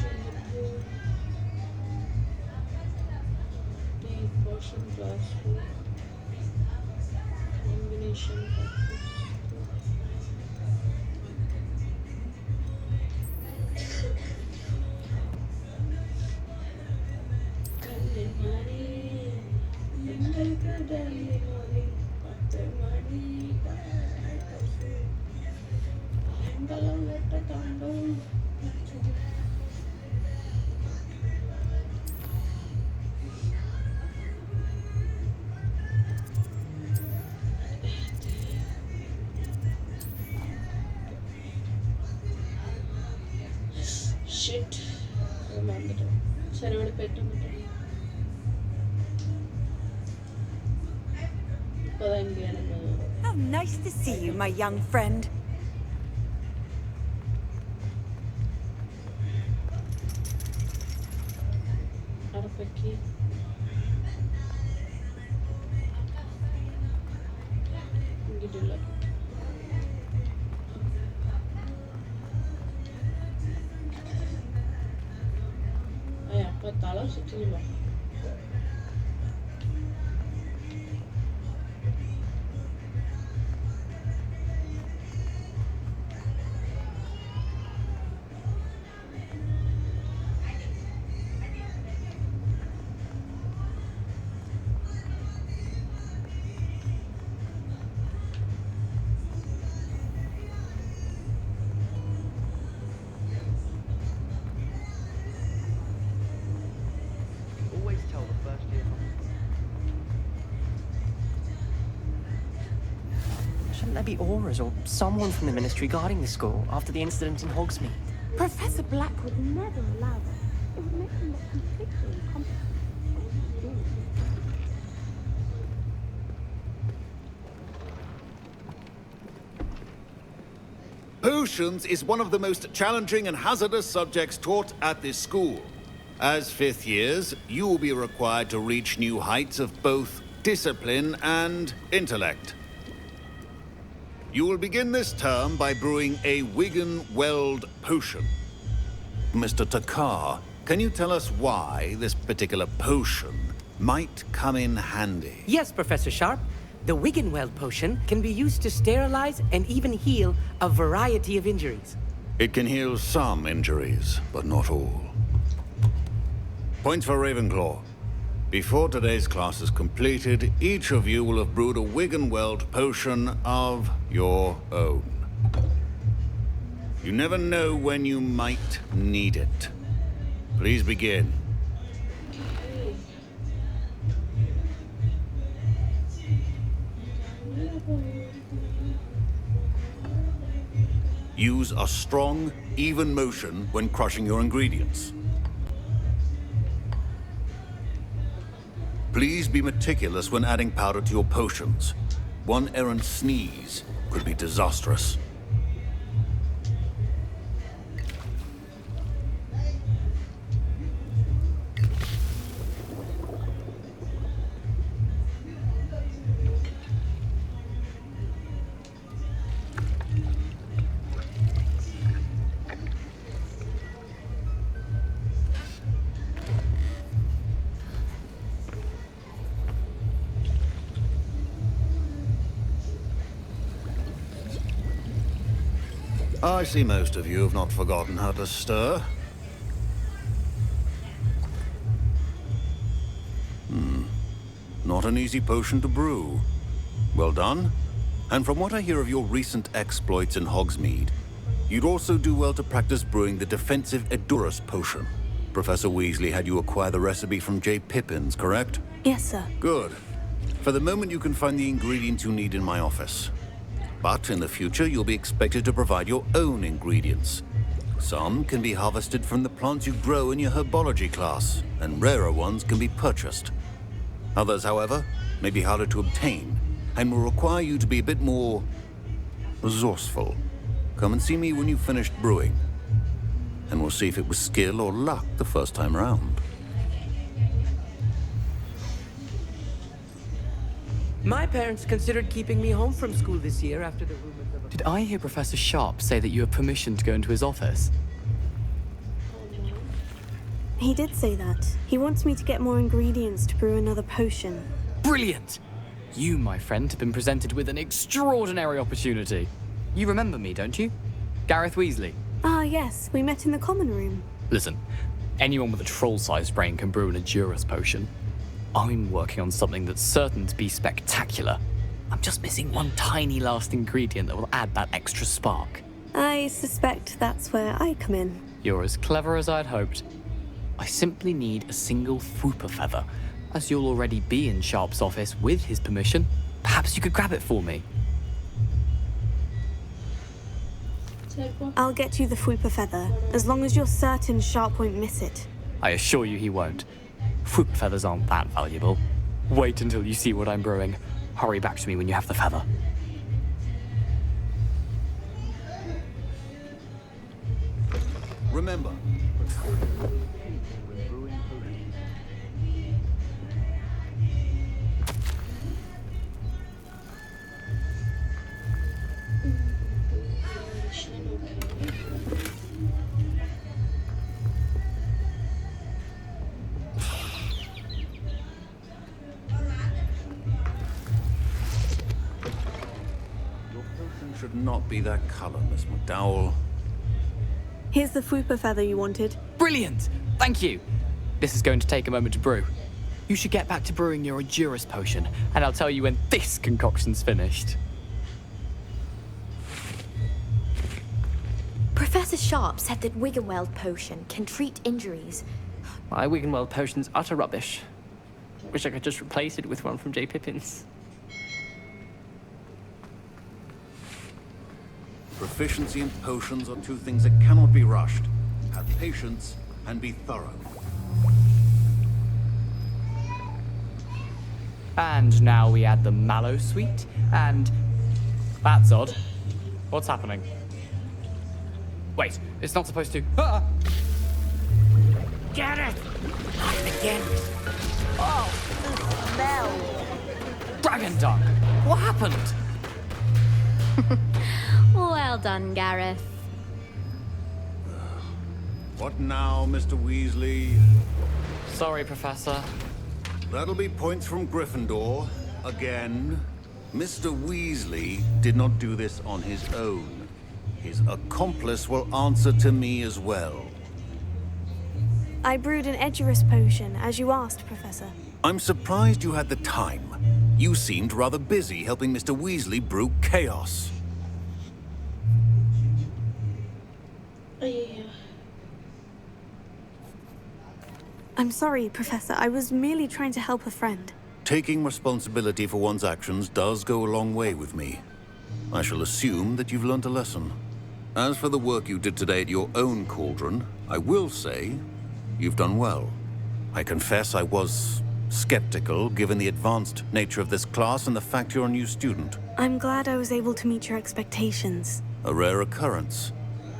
How nice to see you, my young friend. Always tell the first year. Shouldn't there be auras or someone from the ministry guarding the school after the incident in Hogsmeade? Professor Black would never allow that. It would make him look completely incompetent. Potions is one of the most challenging and hazardous subjects taught at this school. As fifth years, you will be required to reach new heights of both discipline and intellect. You will begin this term by brewing a Wigan-Weld potion. Mr. Takar, can you tell us why this particular potion might come in handy? Yes, Professor Sharp. The Wiggenweld potion can be used to sterilize and even heal a variety of injuries. It can heal some injuries, but not all. Points for Ravenclaw. Before today's class is completed, each of you will have brewed a Wiggenweld potion of your own. You never know when you might need it. Please begin. Use a strong, even motion when crushing your ingredients. Please be meticulous when adding powder to your potions. One errant sneeze could be disastrous. I see most of you have not forgotten how to stir. Not an easy potion to brew. Well done. And from what I hear of your recent exploits in Hogsmeade, you'd also do well to practice brewing the defensive Edurus potion. Professor Weasley had you acquire the recipe from J. Pippin's, correct? Yes, sir. Good. For the moment, you can find the ingredients you need in my office. But in the future, you'll be expected to provide your own ingredients. Some can be harvested from the plants you grow in your herbology class, and rarer ones can be purchased. Others, however, may be harder to obtain, and will require you to be a bit more resourceful. Come and see me when you've finished brewing, and we'll see if it was skill or luck the first time around. My parents considered keeping me home from school this year after the rumors of... Did I hear Professor Sharp say that you have permission to go into his office? He did say that. He wants me to get more ingredients to brew another potion. Brilliant! You, my friend, have been presented with an extraordinary opportunity. You remember me, don't you? Gareth Weasley. Ah, yes. We met in the common room. Listen, anyone with a troll-sized brain can brew an Edurus potion. I'm working on something that's certain to be spectacular. I'm just missing one tiny last ingredient that will add that extra spark. I suspect that's where I come in. You're as clever as I'd hoped. I simply need a single Fwooper feather. As you'll already be in Sharp's office with his permission, perhaps you could grab it for me. I'll get you the Fwooper feather, as long as you're certain Sharp won't miss it. I assure you he won't. Fwooper feathers aren't that valuable. Wait until you see what I'm brewing. Hurry back to me when you have the feather. Remember, should not be that color, Miss McDowell. Here's the Fwooper feather you wanted. Brilliant! Thank you! This is going to take a moment to brew. You should get back to brewing your Edurus potion, and I'll tell you when this concoction's finished. Professor Sharp said that Wiggenweld potion can treat injuries. My Wiggenweld potion's utter rubbish. Wish I could just replace it with one from J. Pippin's. Proficiency and potions are two things that cannot be rushed. Have patience and be thorough. And now we add the mallow sweet, and... That's odd. What's happening? Wait, it's not supposed to... Ah! Get it! Again. Oh, the smell. Dragon dung! What happened? Well done, Gareth. What now, Mr. Weasley? Sorry, Professor. That'll be points from Gryffindor. Again. Mr. Weasley did not do this on his own. His accomplice will answer to me as well. I brewed an Edurus potion, as you asked, Professor. I'm surprised you had the time. You seemed rather busy helping Mr. Weasley brew chaos. Yeah. I'm sorry, Professor. I was merely trying to help a friend. Taking responsibility for one's actions does go a long way with me. I shall assume that you've learned a lesson. As for the work you did today at your own cauldron, I will say you've done well. I confess I was skeptical, given the advanced nature of this class and the fact you're a new student. I'm glad I was able to meet your expectations. A rare occurrence.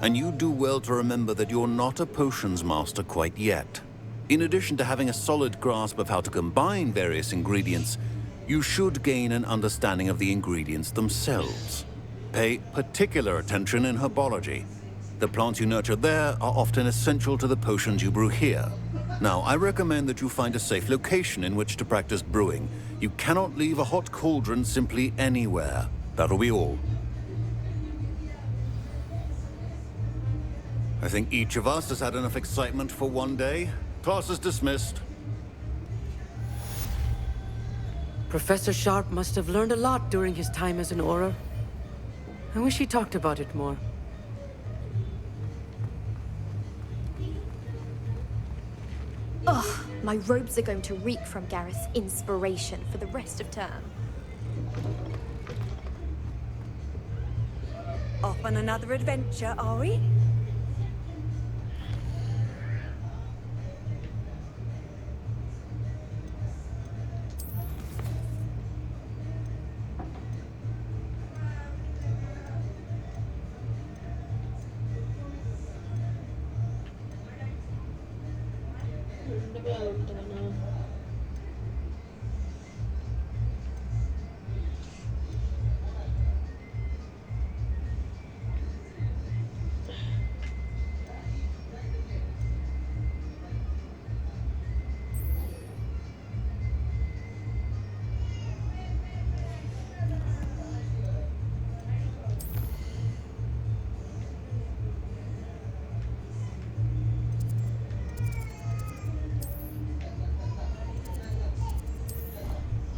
And you do well to remember that you're not a potions master quite yet. In addition to having a solid grasp of how to combine various ingredients, you should gain an understanding of the ingredients themselves. Pay particular attention in herbology. The plants you nurture there are often essential to the potions you brew here. Now, I recommend that you find a safe location in which to practice brewing. You cannot leave a hot cauldron simply anywhere. That'll be all. I think each of us has had enough excitement for one day. Class is dismissed. Professor Sharp must have learned a lot during his time as an Auror. I wish he talked about it more. Ugh, my robes are going to reek from Gareth's inspiration for the rest of term. Off on another adventure, are we?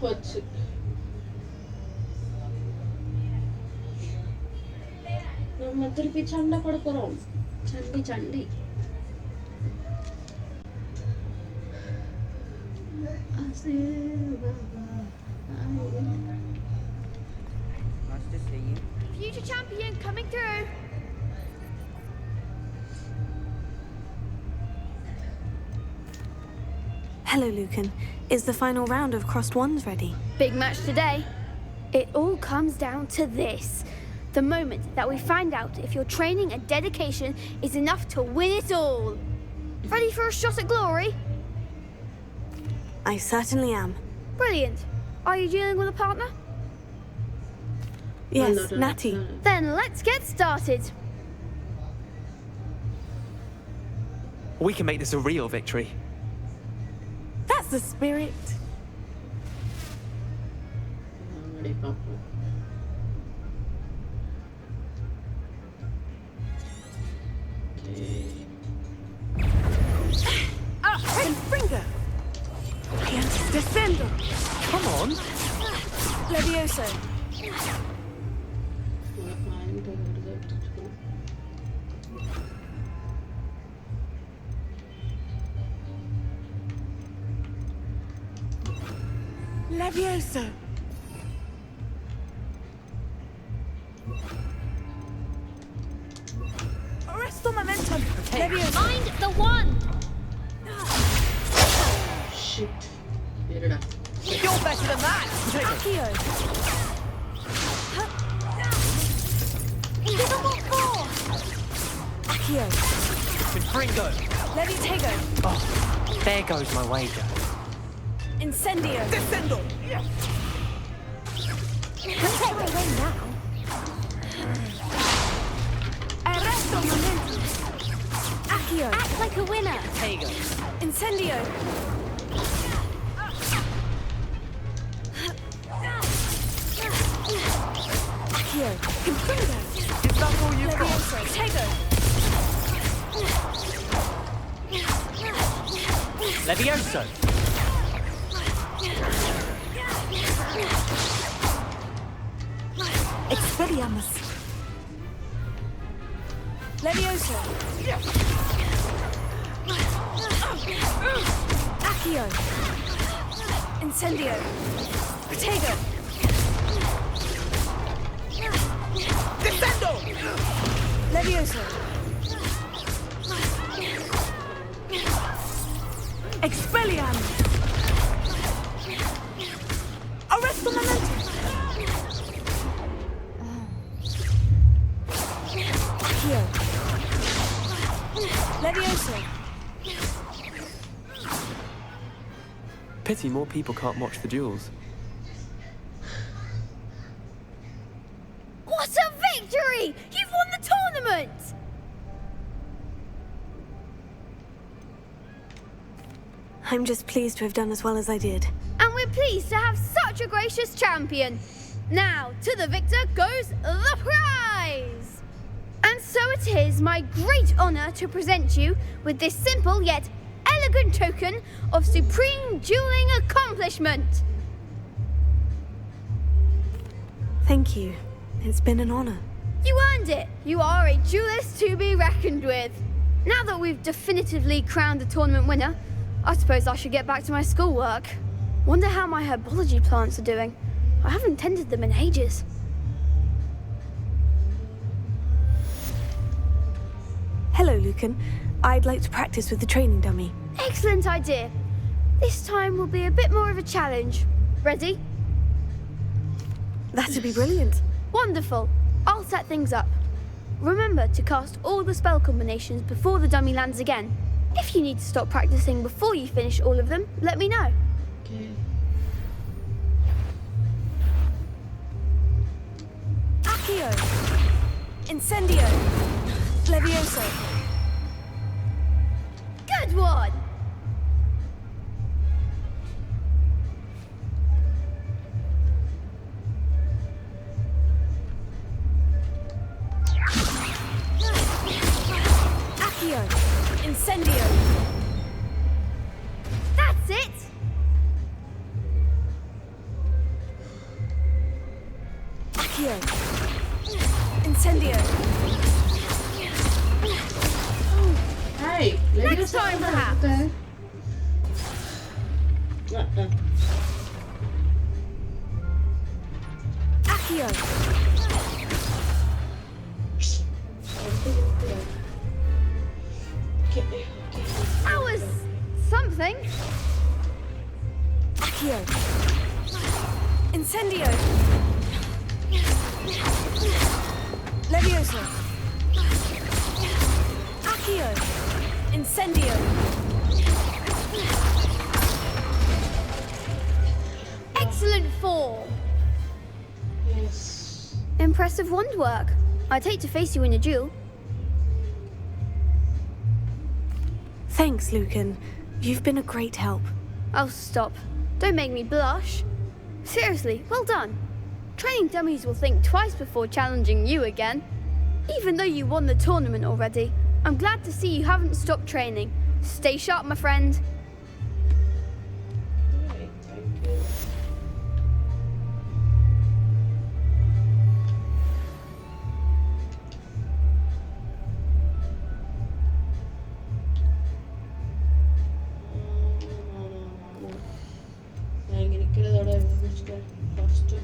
போச்சு. நம்ம திருப்பி சண்டை போட போறோம். சண்டி சண்டி. Nice to see you. Future champion coming through. Hello, Lucan. Is the final round of Crossed Wands ready? Big match today. It all comes down to this. The moment that we find out if your training and dedication is enough to win it all. Ready for a shot at glory? I certainly am. Brilliant. Are you dealing with a partner? Yes, Natty. Then let's get started. We can make this a real victory. That's the spirit. Finger. Descendo. Come on. Levioso. Levioso. Arresto momentum. Levioso. Find the one. Shit. You're better than that. Accio. Give them what for. Accio. Confringo. Levitego. Oh, there goes my wager. Incendio. Descendo. Don't take away now. Arresto momentum. Accio. Act like a winner. Tego. Incendio. Accio. Confringo. Is that all you've got? Levioso. Tego. Levioso. Expelliarmus. Levioso. Accio. Incendio. Protego. Descendo. Levioso. Expelliarmus. Arresto momentum. Accio. Levioso. Pity more people can't watch the duels. What a victory! You've won the tournament! I'm just pleased to have done as well as I did. And we're pleased to have such a gracious champion. Now, to the victor goes the prize! And so it is my great honor to present you with this simple yet elegant token of supreme dueling accomplishment. Thank you. It's been an honor. You earned it. You are a duelist to be reckoned with. Now that we've definitively crowned the tournament winner, I suppose I should get back to my schoolwork. Wonder how my herbology plants are doing. I haven't tended them in ages. Hello, Lucan. I'd like to practice with the training dummy. Excellent idea. This time will be a bit more of a challenge. Ready? That'd be brilliant. Wonderful. I'll set things up. Remember to cast all the spell combinations before the dummy lands again. If you need to stop practicing before you finish all of them, let me know. Okay. Accio! Incendio! Levioso! Good one! Accio! Incendio! That's it! Accio! Incendio! Hey, Next time, perhaps. Okay. Accio! That was something. Accio! Incendio! Levioso! Accio! Incendio! Excellent form. Yes. Impressive wand work. I'd hate to face you in a duel. Thanks, Lucan. You've been a great help. Oh, stop. Don't make me blush. Seriously, well done. Training dummies will think twice before challenging you again. Even though you won the tournament already, I'm glad to see you haven't stopped training. Stay sharp, my friend. Alright, thank you. நான் இங்க நிக்கிறதோட முடிச்சுட்டேன் first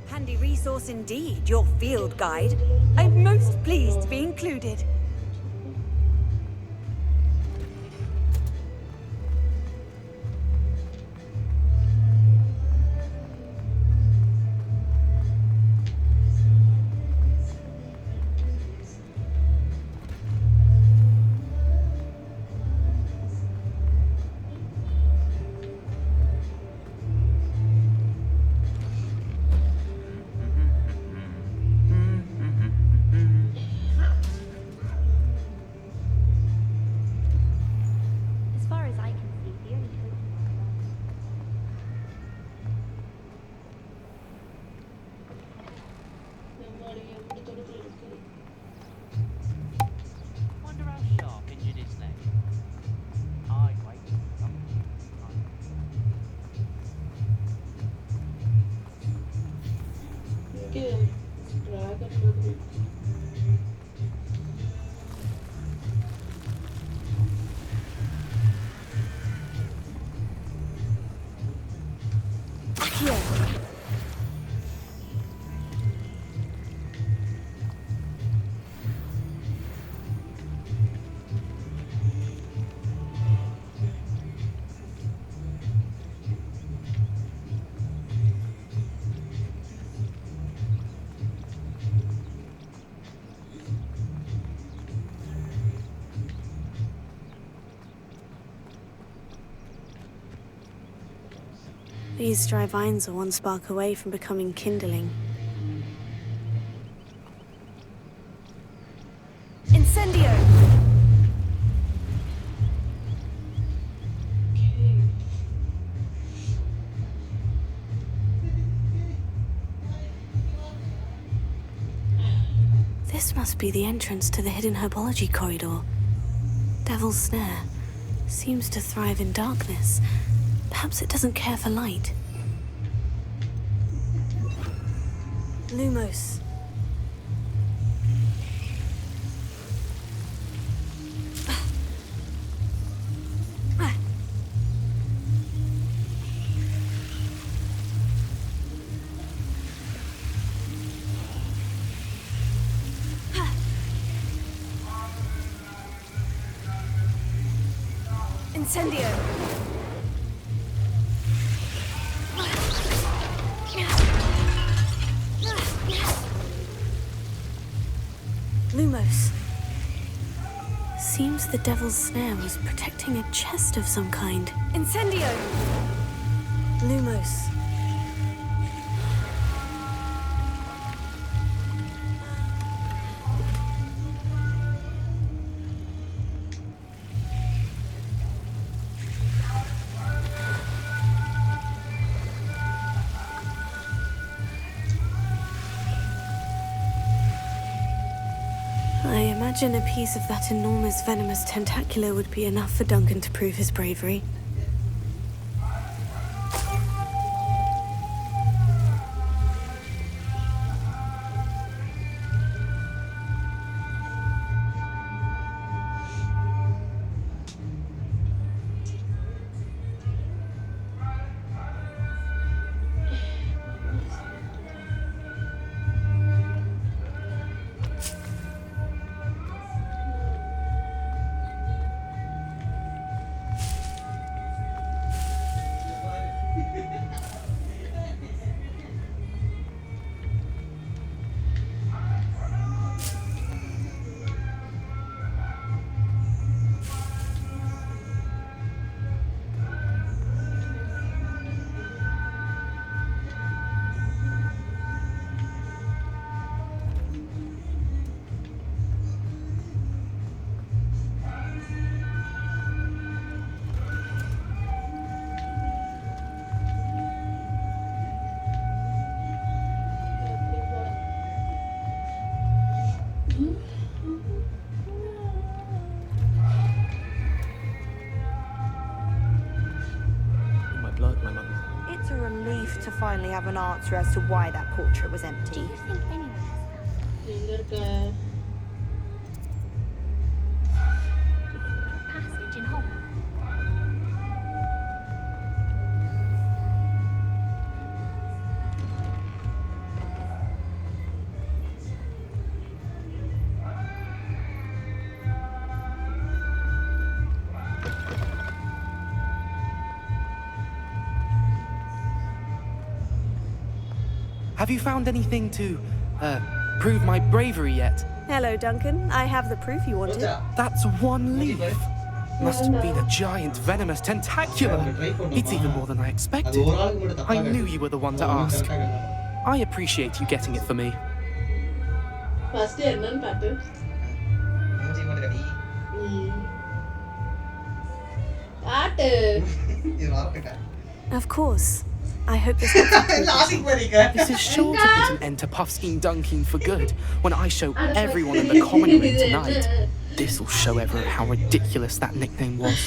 Handy resource indeed, your field guide. I'm most pleased to be included. These dry vines are one spark away from becoming kindling. Incendio! This must be the entrance to the hidden herbology corridor. Devil's Snare seems to thrive in darkness. Perhaps it doesn't care for light. Lumos. Incendio! Lumos. Seems the Devil's Snare was protecting a chest of some kind. Incendio! Lumos. I imagine a piece of that enormous venomous tentacula would be enough for Duncan to prove his bravery. It's a relief to finally have an answer as to why that portrait was empty. Do you think anyone எங்க இருக்க passage in Hogwarts? Have you found anything to, prove my bravery yet? Hello, Duncan. I have the proof you wanted. That's one leaf. Must have been a giant venomous tentacula. It's even more than I expected. I knew you were the one to ask. I appreciate you getting it for me. First என்னன்னு பாத்து பாட்டு Of course. I hope this This is sure to put an end to Puffskein dunking for good when I show everyone in the common room tonight. This'll show everyone how ridiculous that nickname was.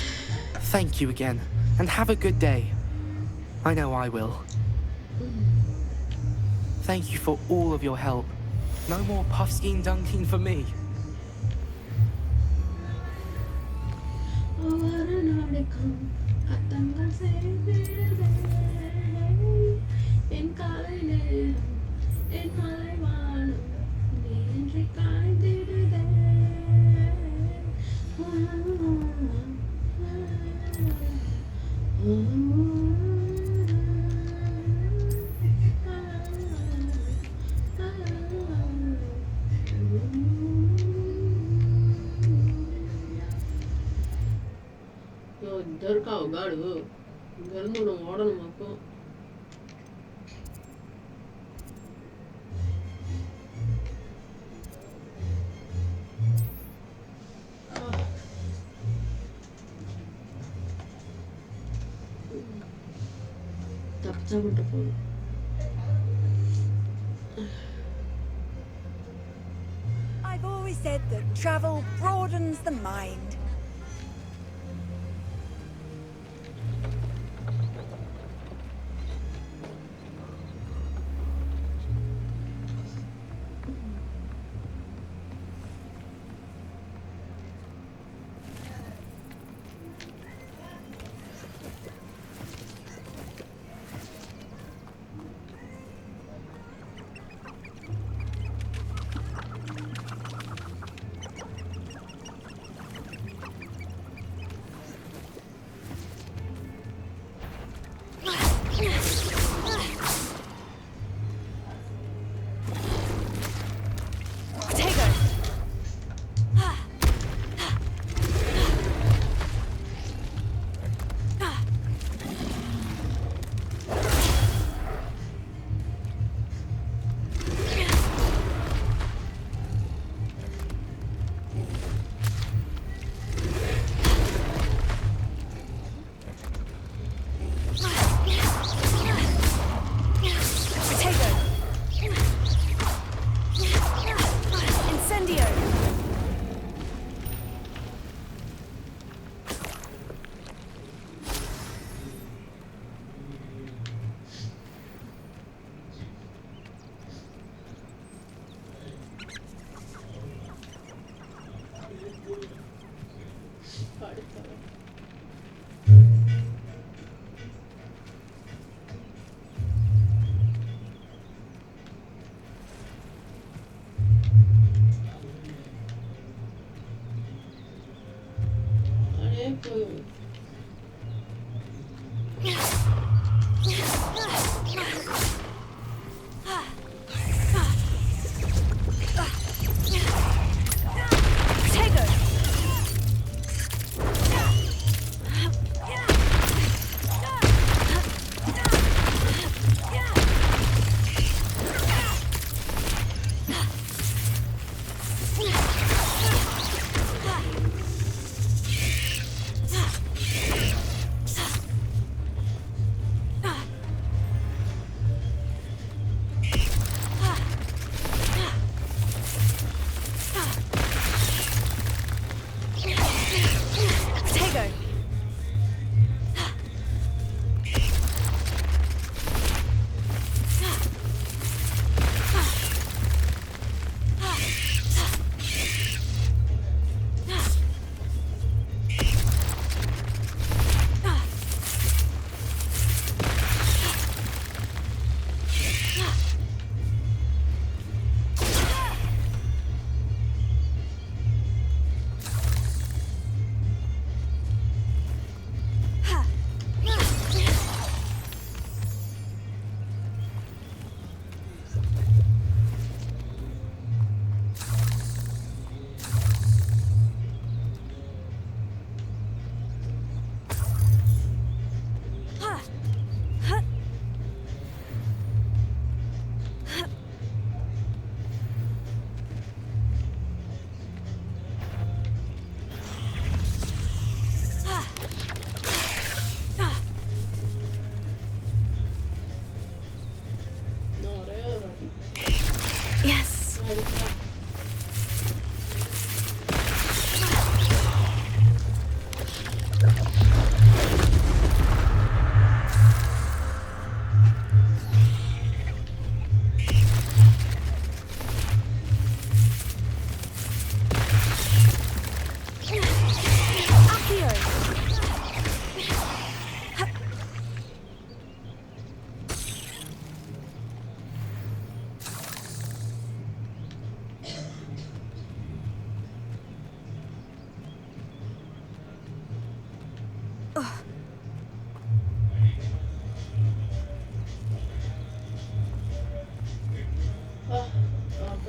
Thank you again, and have a good day. I know I will. Thank you for all of your help. No more Puffskein dunking for me. என் காலை நேரம் என் மலை வானம் நீன்றி காய்ந்திடுதே இந்த இருக்கா உகாடு இங்க இருந்து நம்ம ஓடணும் மக்கள் தப்பிச்சா மட்டும் போதும். I've always said that travel broadens the mind.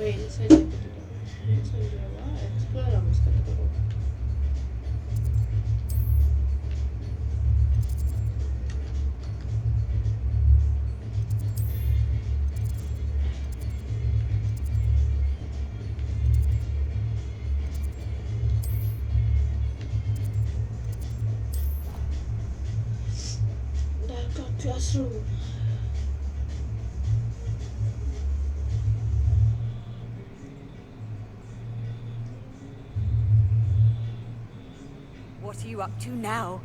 Wait, it said exploramos capítulo. Classroom. What are you up to now?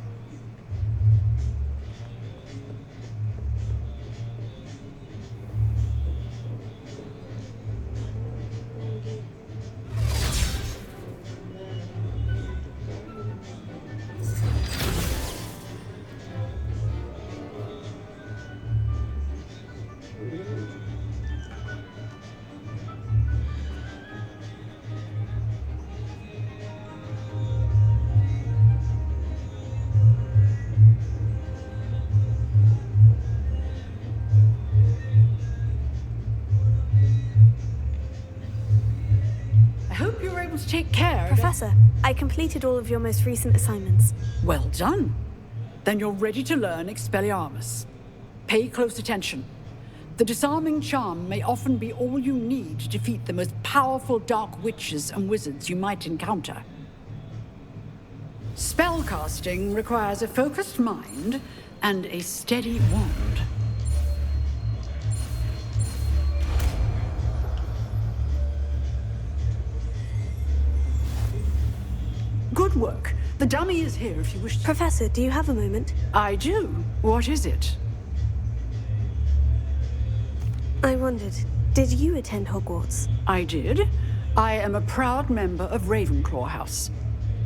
I hope you were able to take care of it. Professor, I completed all of your most recent assignments. Well done. Then you're ready to learn Expelliarmus. Pay close attention. The disarming charm may often be all you need to defeat the most powerful dark witches and wizards you might encounter. Spellcasting requires a focused mind and a steady wand. Good work. The dummy is here if you wish to... Professor, do you have a moment? I do. What is it? I wondered, did you attend Hogwarts? I did. I am a proud member of Ravenclaw House.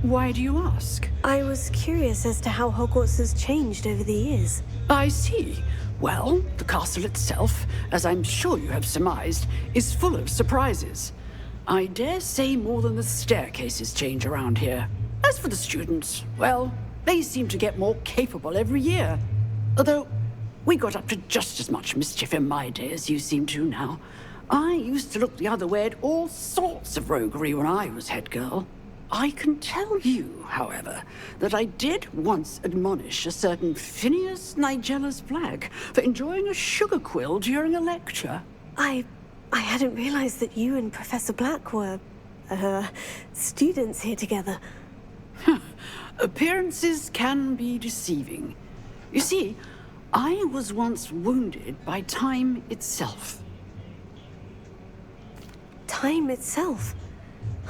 Why do you ask? I was curious as to how Hogwarts has changed over the years. I see. Well, the castle itself, as I'm sure you have surmised, is full of surprises. I dare say more than the staircases change around here. As for the students, well, they seem to get more capable every year. Although, we got up to just as much mischief in my day as you seem to now. I used to look the other way at all sorts of roguery when I was head girl. I can tell you, however, that I did once admonish a certain Phineas Nigella's Black for enjoying a sugar quill during a lecture. I hadn't realized that you and Professor Black were, students here together. Appearances can be deceiving. You see, I was once wounded by time itself. Time itself?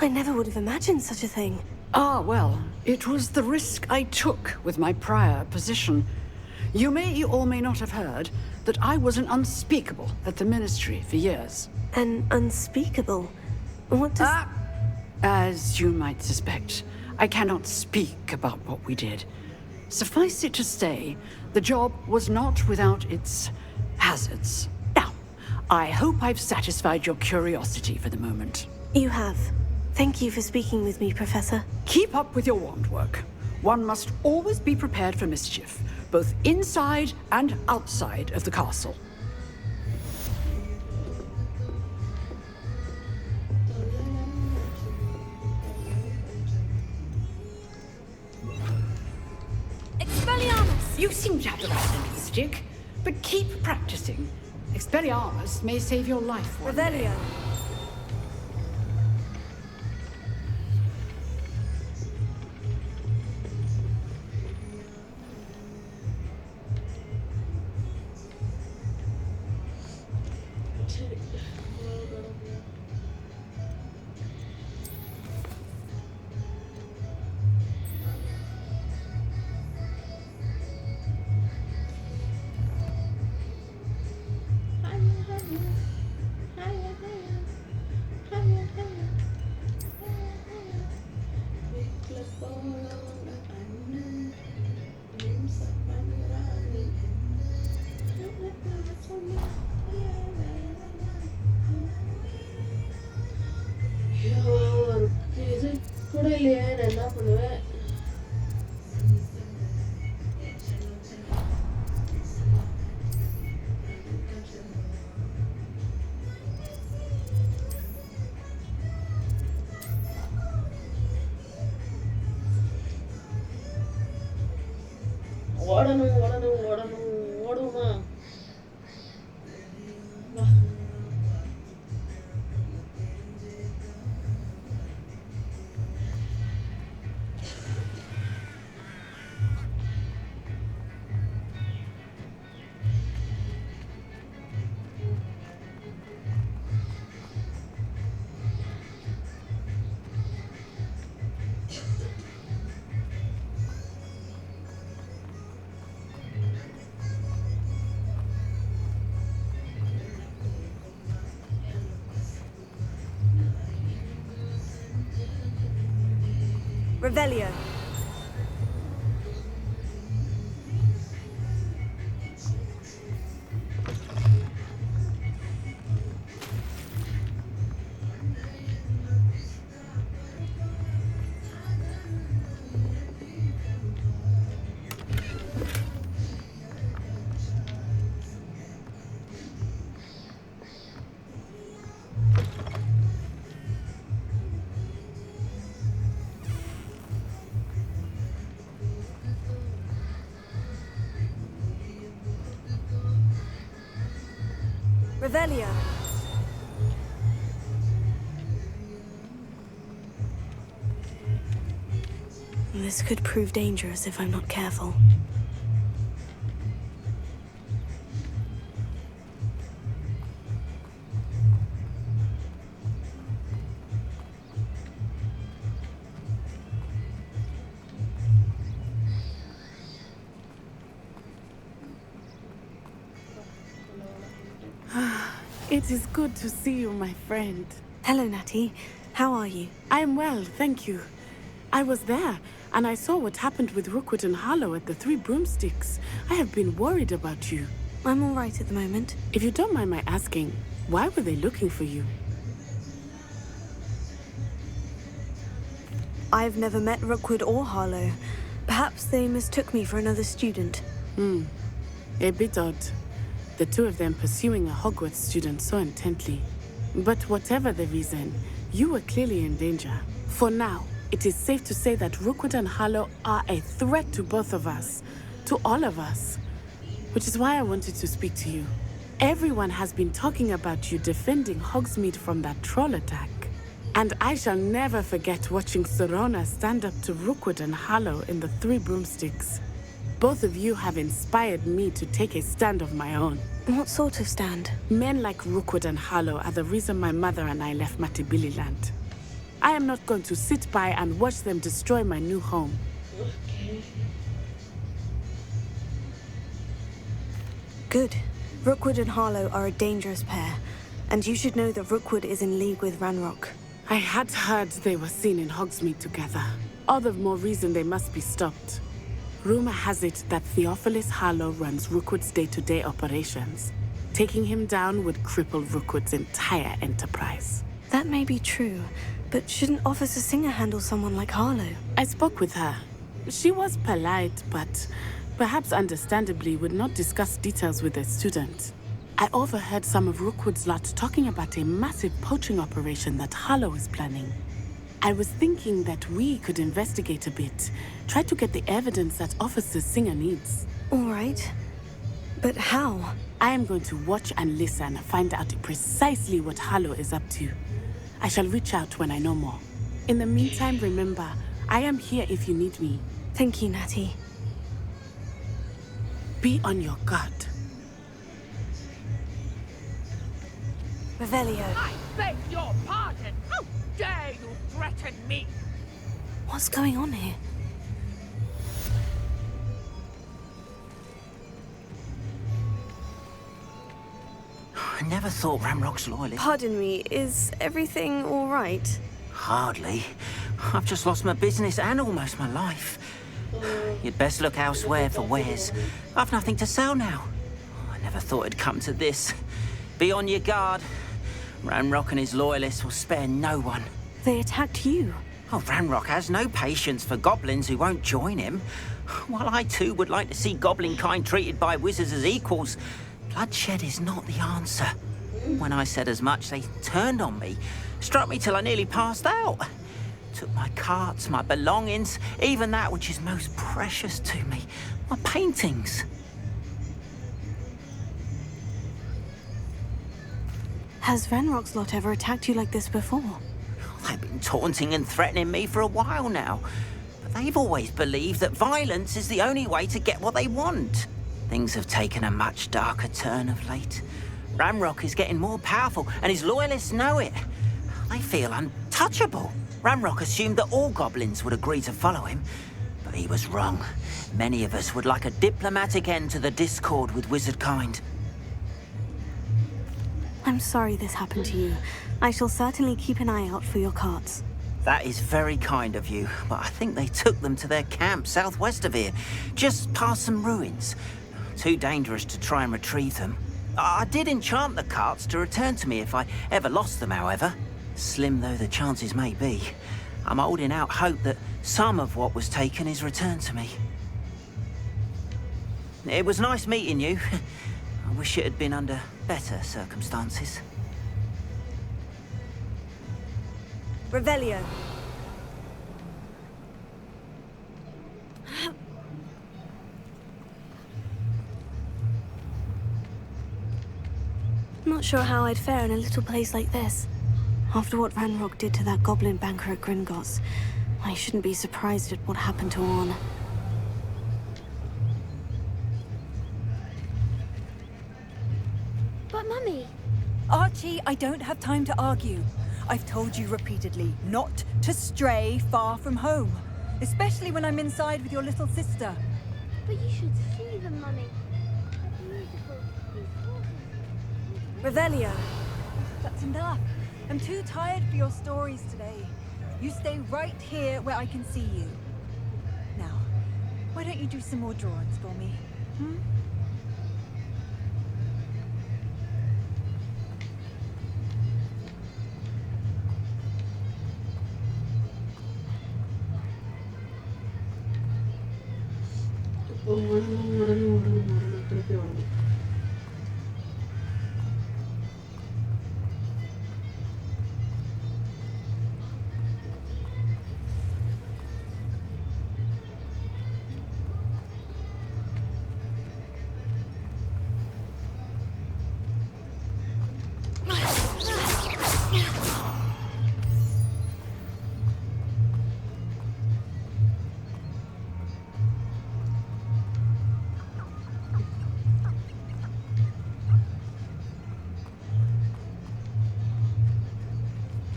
I never would have imagined such a thing. Ah, well, it was the risk I took with my prior position. You may or may not have heard that I was an unspeakable at the Ministry for years. An unspeakable? What does... As you might suspect, I cannot speak about what we did. Suffice it to say, the job was not without its hazards. Now, I hope I've satisfied your curiosity for the moment. You have. Thank you for speaking with me, Professor. Keep up with your wand work. One must always be prepared for mischief, both inside and outside of the castle. Expelliarmus! You seem to have the right end of the stick, but keep practicing. Expelliarmus may save your life one day. Revelio. இது கூட இல்லையே நான் என்ன பண்ணுவேன் ஓடணும் ஓடணும் ஓடணும் ஓடுமா Revelio. Revelio. This could prove dangerous if I'm not careful. It is good to see you, my friend. Hello, Natty. How are you? I am well, thank you. I was there, and I saw what happened with Rookwood and Harlow at the Three Broomsticks. I have been worried about you. I'm all right at the moment. If you don't mind my asking, why were they looking for you? I've never met Rookwood or Harlow. Perhaps they mistook me for another student. A bit odd. The two of them pursuing a Hogwarts student so intently. But whatever the reason, you were clearly in danger. For now, it is safe to say that Rookwood and Harlow are a threat to both of us, to all of us. Which is why I wanted to speak to you. Everyone has been talking about you defending Hogsmeade from that troll attack. And I shall never forget watching Serona stand up to Rookwood and Harlow in the Three Broomsticks. Both of you have inspired me to take a stand of my own. What sort of stand? Men like Rookwood and Harlow are the reason my mother and I left Matibili Land. I am not going to sit by and watch them destroy my new home. Good. Rookwood and Harlow are a dangerous pair, and you should know that Rookwood is in league with Ranrock. I had heard they were seen in Hogsmeade together. All the more reason they must be stopped. Rumor has it that Theophilus Harlow runs Rookwood's day-to-day operations. Taking him down would cripple Rookwood's entire enterprise. That may be true, but shouldn't Officer Singer handle someone like Harlow? I spoke with her. She was polite, but perhaps understandably would not discuss details with a student. I overheard some of Rookwood's lot talking about a massive poaching operation that Harlow is planning. I was thinking that we could investigate a bit, try to get the evidence that Officer Singer needs. All right. But how? I am going to watch and listen, find out precisely what Harlow is up to. I shall reach out when I know more. In the meantime, remember, I am here if you need me. Thank you, Natty. Be on your guard. Revelio. I beg your pardon! How dare you threaten me? What's going on here? I never thought Ramrock's loyalist. Pardon me, is everything all right? Hardly. I've just lost my business and almost my life. You'd best look elsewhere for wares. I've nothing to sell now. I never thought it'd come to this. Be on your guard. Ranrock and his loyalists will spare no one. They attacked you. Oh, Ranrock has no patience for goblins who won't join him. While I too would like to see goblin kind treated by wizards as equals, bloodshed is not the answer. When I said as much, they turned on me, struck me till I nearly passed out. Took my carts, my belongings, even that which is most precious to me, my paintings. Has Ranrock's lot ever attacked you like this before? They've been taunting and threatening me for a while now. But they've always believed that violence is the only way to get what they want. Things have taken a much darker turn of late. Ranrock is getting more powerful, and his loyalists know it. They feel untouchable. Ranrock assumed that all goblins would agree to follow him, but he was wrong. Many of us would like a diplomatic end to the discord with wizard kind. I'm sorry this happened to you. I shall certainly keep an eye out for your carts. That is very kind of you, but I think they took them to their camp southwest of here, just past some ruins. Too dangerous to try and retrieve them. I did enchant the carts to return to me if I ever lost them, however. Slim though the chances may be, I'm holding out hope that some of what was taken is returned to me. It was nice meeting you. I wish it had been under better circumstances. Revelio. Not sure how I'd fare in a little place like this. After what Ranrock did to that goblin banker at Gringotts, I shouldn't be surprised at what happened to Orn. But Mummy... Archie, I don't have time to argue. I've told you repeatedly not to stray far from home, especially when I'm inside with your little sister. But you should see them, Mummy. They're beautiful. Revelio. That's enough. I'm too tired for your stories today. You stay right here where I can see you. Now, why don't you do some more drawings for me? Hmm? திருப்பி வரணும்.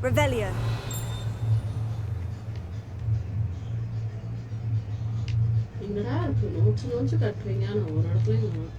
Revelio. என்னடா இருக்கு நோச்சு கட்டுறீங்க நான் ஒரு இடத்துலயும் காணோம்.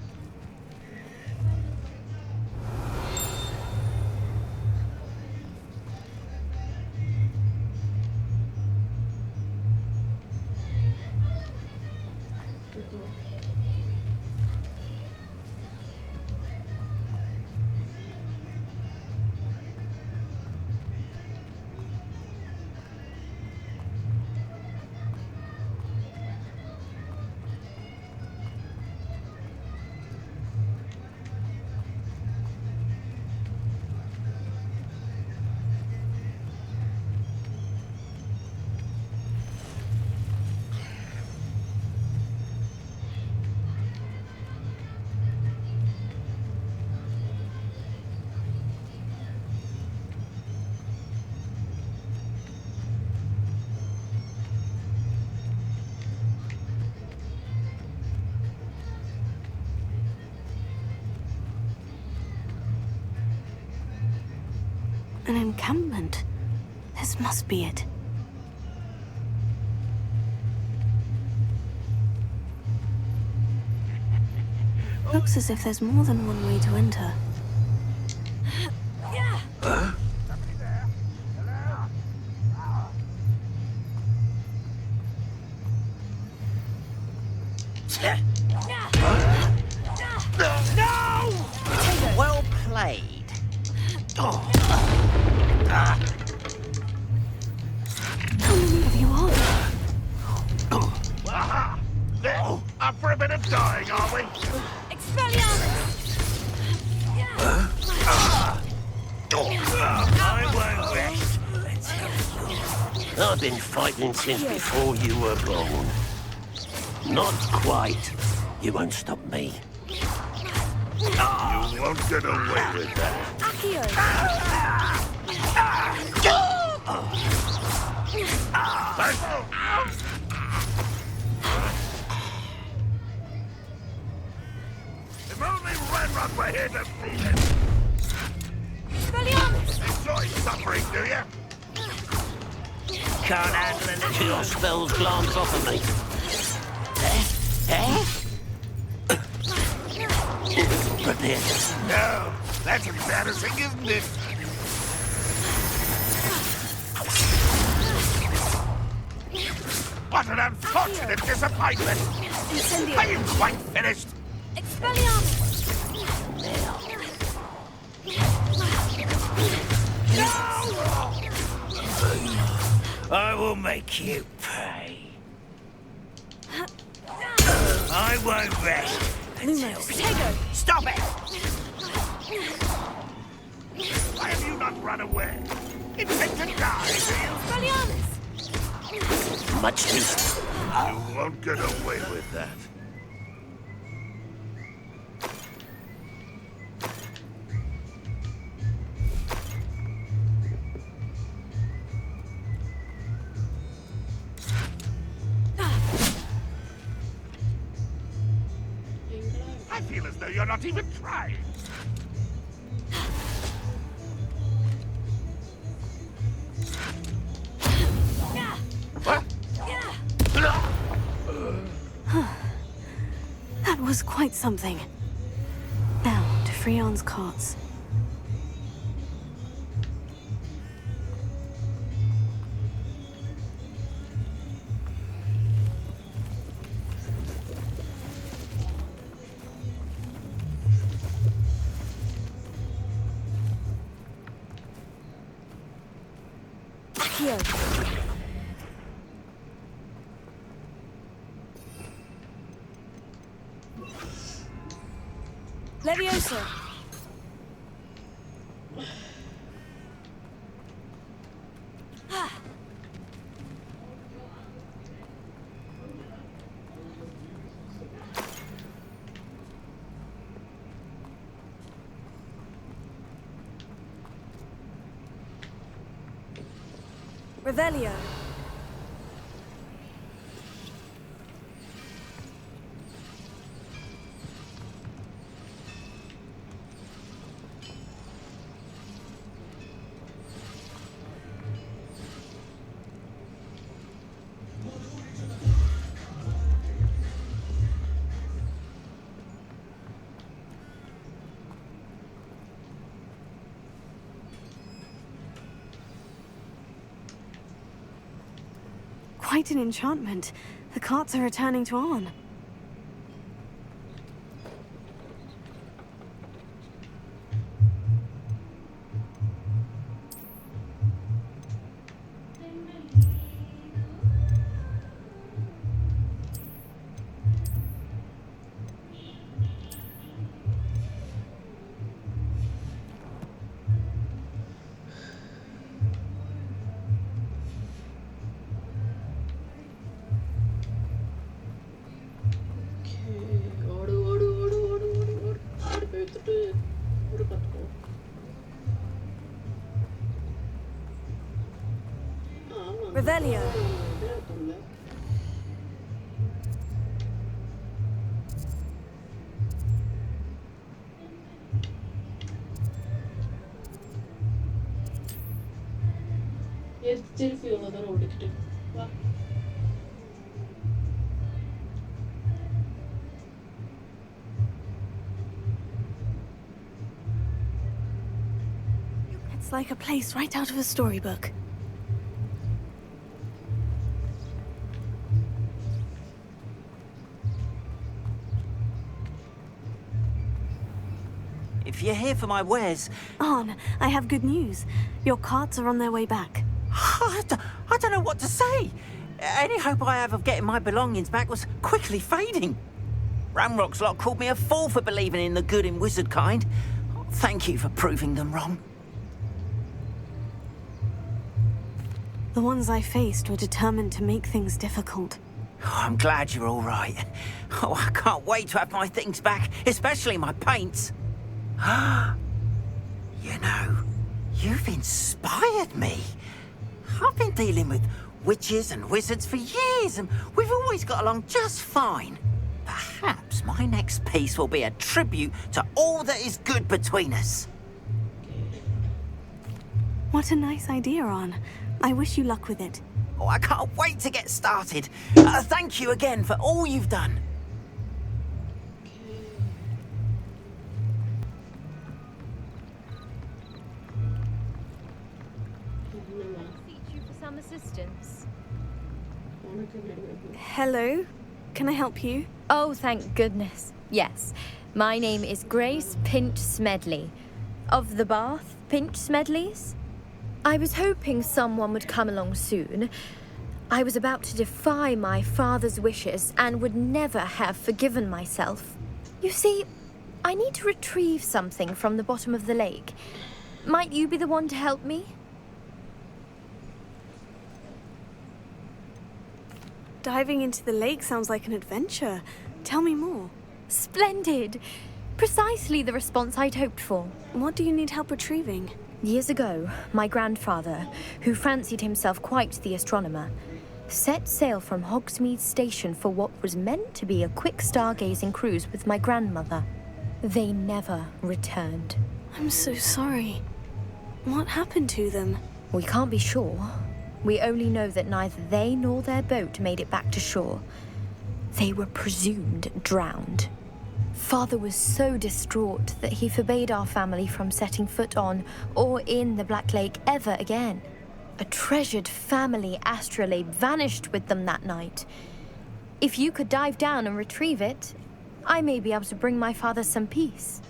An encampment. This must be it. Looks as if there's more than one way to enter. No! Well played. How many of you are there? Up for a bit of dying, are we? I won't rest. I've been fighting since before you were born. Not quite. You won't stop me. You won't get away with that. If only Ranrock were here to feel it. Enjoy suffering, do you? Can't handle it until your spells glance off of me. Prepare. No, that's embarrassing, isn't it? What an unfortunate disappointment! Incendio. Are you quite finished? Expelliarmus! I will make you pay. I won't rest until... Stop it! Why have you not run away? Intend to die, do you? Expelliarmus! Much too... You won't get away with that. I feel as though you're not even trying. What? That was quite something. Now, to Freon's carts. Here. Leviosa. Revelio. Quite an enchantment. The carts are returning to Arn. Revelio. திருப்பி இவ்வளோ தூரம் ஓடிக்கிட்டு வா. It's like a place right out of a storybook. If you're here for my wares... Arn, I have good news. Your carts are on their way back. I don't know what to say. Any hope I have of getting my belongings back was quickly fading. Ramrock's lot called me a fool for believing in the good in wizard kind. Thank you for proving them wrong. The ones I faced were determined to make things difficult. Oh, I'm glad you're all right. Oh, I can't wait to have my things back, especially my paints. You know, you've inspired me. I've been dealing with witches and wizards for years, and we've always got along just fine. Perhaps my next piece will be a tribute to all that is good between us. What a nice idea, Arn. I wish you luck with it. Oh, I can't wait to get started. Thank you again for all you've done. Teach you for some assistance. Hello? Can I help you? Oh, thank goodness. Yes. My name is Grace Pinch Smedley. Of the Bath Pinch Smedleys? I was hoping someone would come along soon. I was about to defy my father's wishes and would never have forgiven myself. You see, I need to retrieve something from the bottom of the lake. Might you be the one to help me? Diving into the lake sounds like an adventure. Tell me more. Splendid! Precisely the response I'd hoped for. What do you need help retrieving? Years ago, my grandfather, who fancied himself quite the astronomer, set sail from Hogsmeade Station for what was meant to be a quick stargazing cruise with my grandmother. They never returned. I'm so sorry. What happened to them? We can't be sure. We only know that neither they nor their boat made it back to shore. They were presumed drowned. Father was so distraught that he forbade our family from setting foot on or in the Black Lake ever again. A treasured family astrolabe vanished with them that night. If you could dive down and retrieve it, I may be able to bring my father some peace.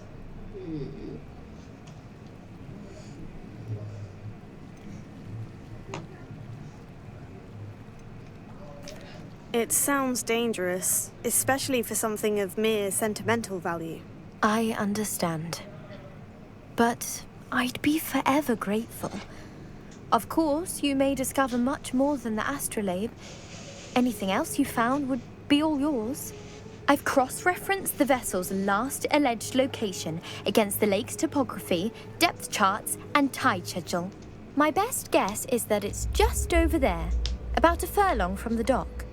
It sounds dangerous, especially for something of mere sentimental value. I understand. But I'd be forever grateful. Of course, you may discover much more than the astrolabe. Anything else you found would be all yours. I've cross-referenced the vessel's last alleged location against the lake's topography, depth charts, and tide schedule. My best guess is that it's just over there, about a furlong from the dock.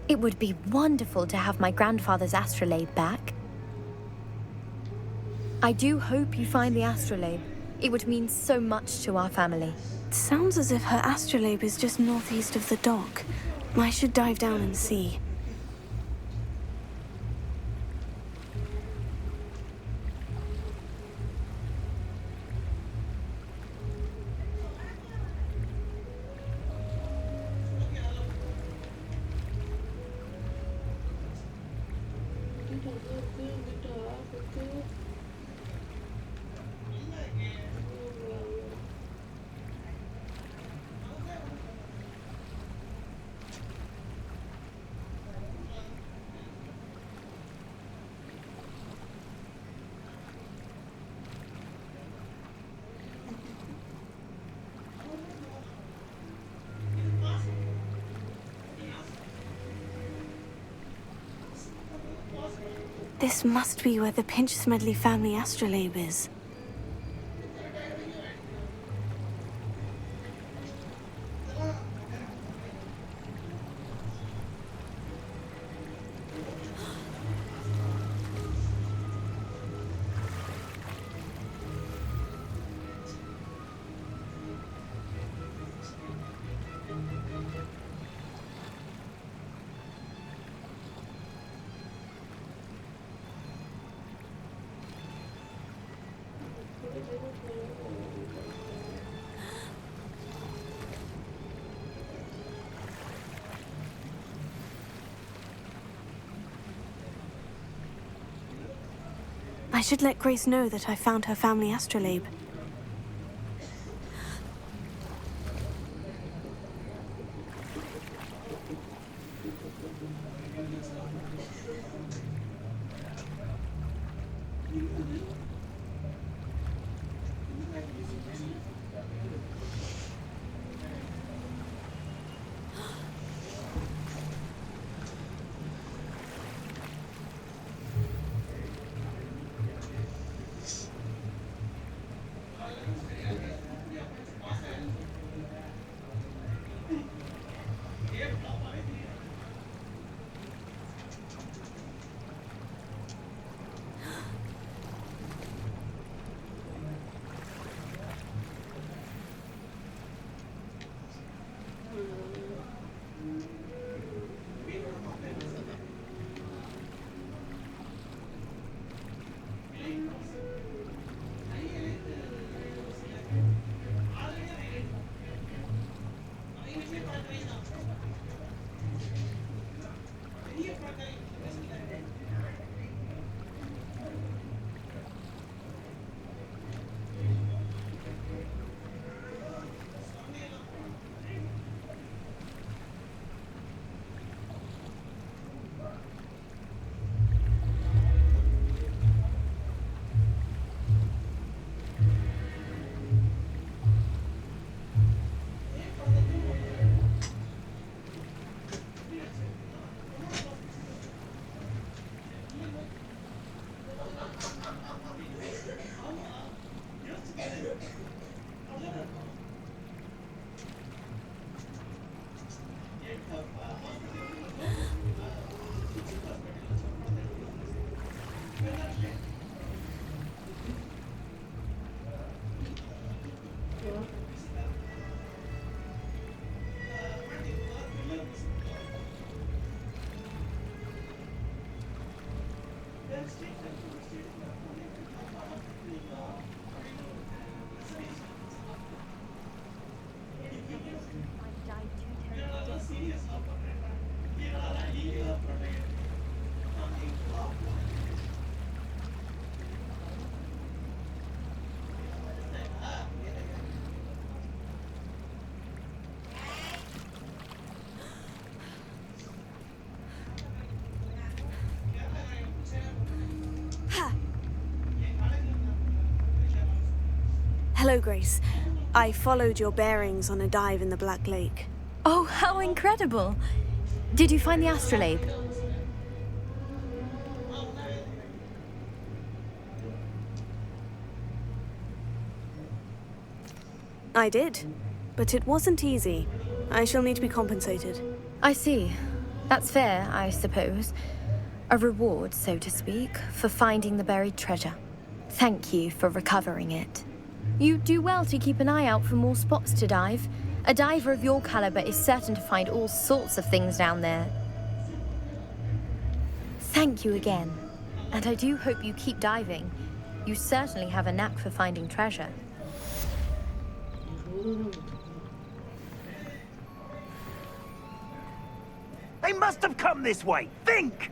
It would be wonderful to have my grandfather's astrolabe back. I do hope you find the astrolabe. It would mean so much to our family. It sounds as if her astrolabe is just northeast of the dock. I should dive down and see. This must be where the Pinch Smedley family astrolabe is. I should let Grace know that I found her family astrolabe. Hello, Grace. I followed your bearings on a dive in the Black Lake. Oh, how incredible! Did you find the astrolabe? I did, but it wasn't easy. I shall need to be compensated. I see. That's fair, I suppose. A reward, so to speak, for finding the buried treasure. Thank you for recovering it. You do well to keep an eye out for more spots to dive. A diver of your caliber is certain to find all sorts of things down there. Thank you again. And I do hope you keep diving. You certainly have a knack for finding treasure. They must have come this way. Think!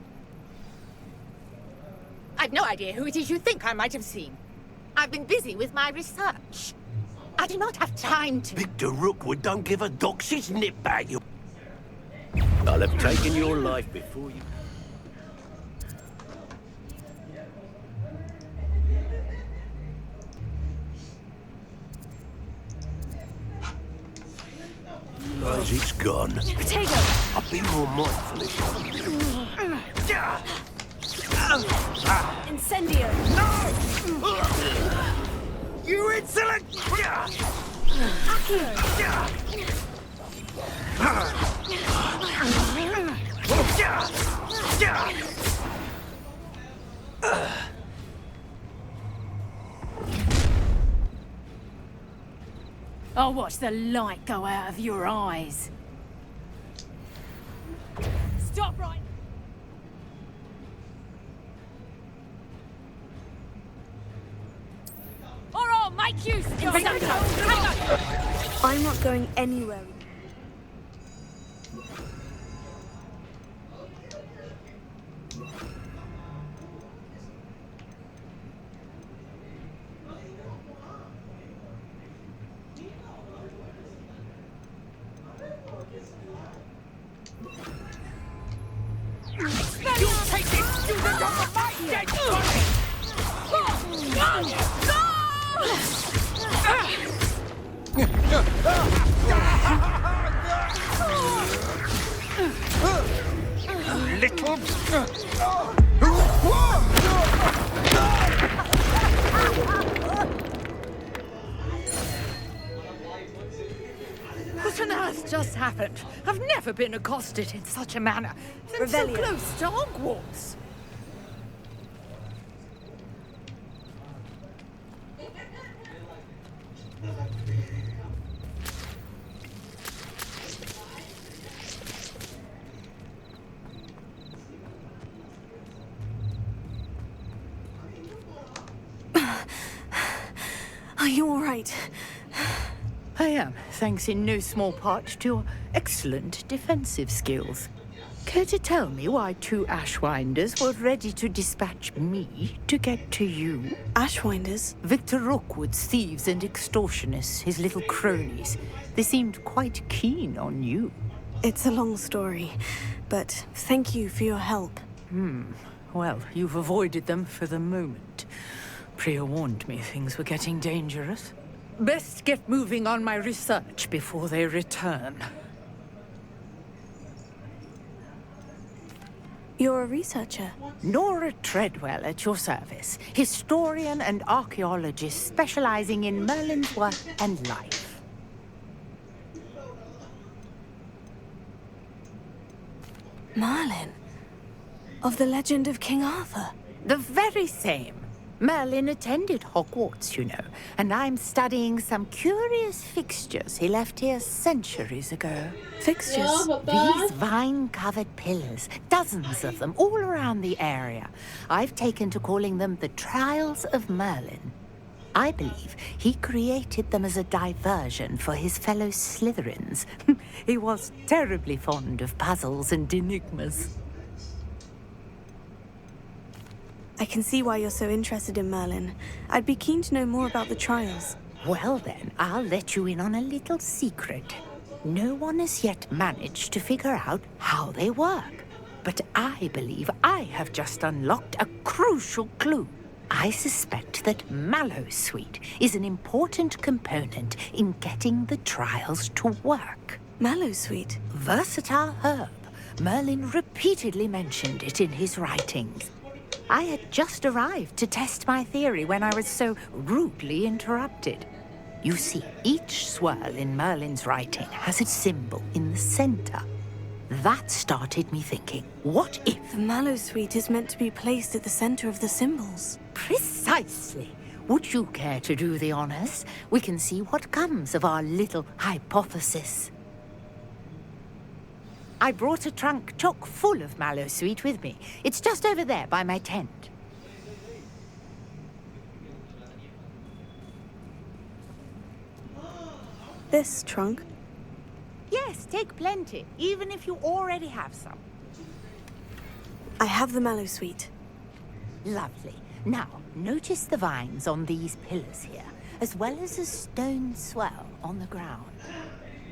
I've no idea who it is you think I might have seen. I've been busy with my research. I do not have time to... Victor Rookwood don't give a doxy's nip back, you... I'll have taken your life before you... It's gone. Potato! I'll be more mindful if Incendio! You insolent! I'll watch the light go out of your eyes. Stop right... Or I'll make you stop! I'm not going anywhere. You take this student off of my dead Little... What on earth just happened? I've never been accosted in such a manner. I'm so Revelio. close to Hogwarts. Are you all right? I am, thanks in no small part to your excellent defensive skills. Care to tell me why two Ashwinders were ready to dispatch me to get to you? Ashwinders? Victor Rookwood's thieves and extortionists, his little cronies. They seemed quite keen on you. It's a long story, but thank you for your help. Well, you've avoided them for the moment. Priya warned me things were getting dangerous. Best get moving on my research before they return. You're a researcher? Nora Treadwell at your service. Historian and archaeologist specializing in Merlin's work and life. Merlin? Of the legend of King Arthur? The very same. Merlin attended Hogwarts, you know, and I'm studying some curious fixtures he left here centuries ago. Fixtures? These vine-covered pillars, dozens of them, all around the area. I've taken to calling them the Trials of Merlin. I believe he created them as a diversion for his fellow Slytherins. He was terribly fond of puzzles and enigmas. I can see why you're so interested in Merlin. I'd be keen to know more about the trials. Well then, I'll let you in on a little secret. No one has yet managed to figure out how they work. But I believe I have just unlocked a crucial clue. I suspect that mallowsweet is an important component in getting the trials to work. Mallowsweet? Versatile herb. Merlin repeatedly mentioned it in his writings. I had just arrived to test my theory when I was so rudely interrupted. You see, each swirl in Merlin's writing has its symbol in the center. That started me thinking, what if... The mallowsweet is meant to be placed at the center of the symbols. Precisely. Would you care to do the honors? We can see what comes of our little hypothesis. I brought a trunk chock full of mallowsweet with me. It's just over there by my tent. This trunk? Yes, take plenty, even if you already have some. I have the mallowsweet. Lovely. Now, notice the vines on these pillars here, as well as a stone swell on the ground.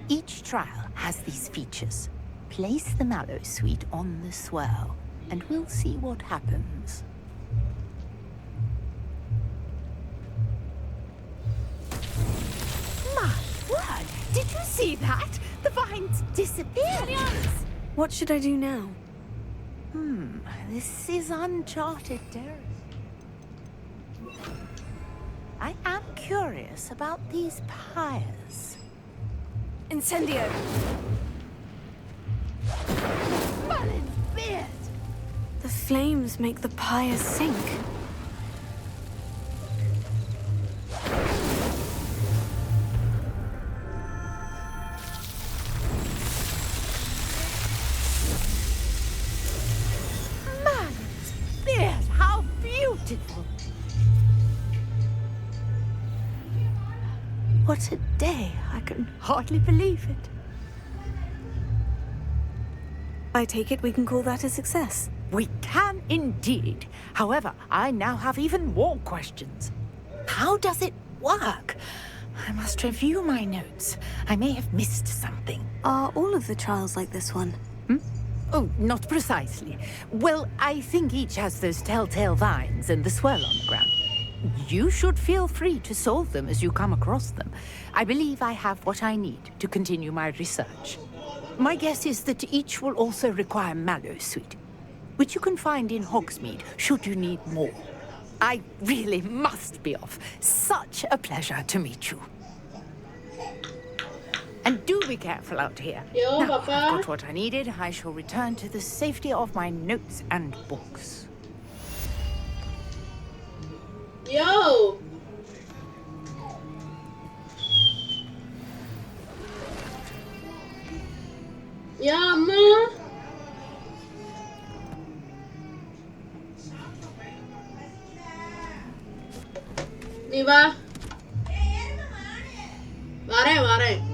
Each trial has these features. Place the mallowsweet on the swell, and we'll see what happens. My word! Did you see that? The vines disappeared! What should I do now? This is uncharted territory. I am curious about these pyres. Incendio! Merlin's beard! The flames make the pyres sink. Merlin's beard! How beautiful! What a day! I can hardly believe it. I take it we can call that a success. We can indeed. However, I now have even more questions. How does it work? I must review my notes. I may have missed something. Are all of the trials like this one? Oh, not precisely. Well, I think each has those telltale vines and the swirl on the ground. You should feel free to solve them as you come across them. I believe I have what I need to continue my research. My guess is that each will also require mallowsweet, which you can find in Hogsmeade should you need more. I really must be off. Such a pleasure to meet you. And do be careful out here. Yo, now Papa. I've got what I needed. I shall return to the safety of my notes and books. Yo! Ja, அம்மா. நீ வா. வரேன்.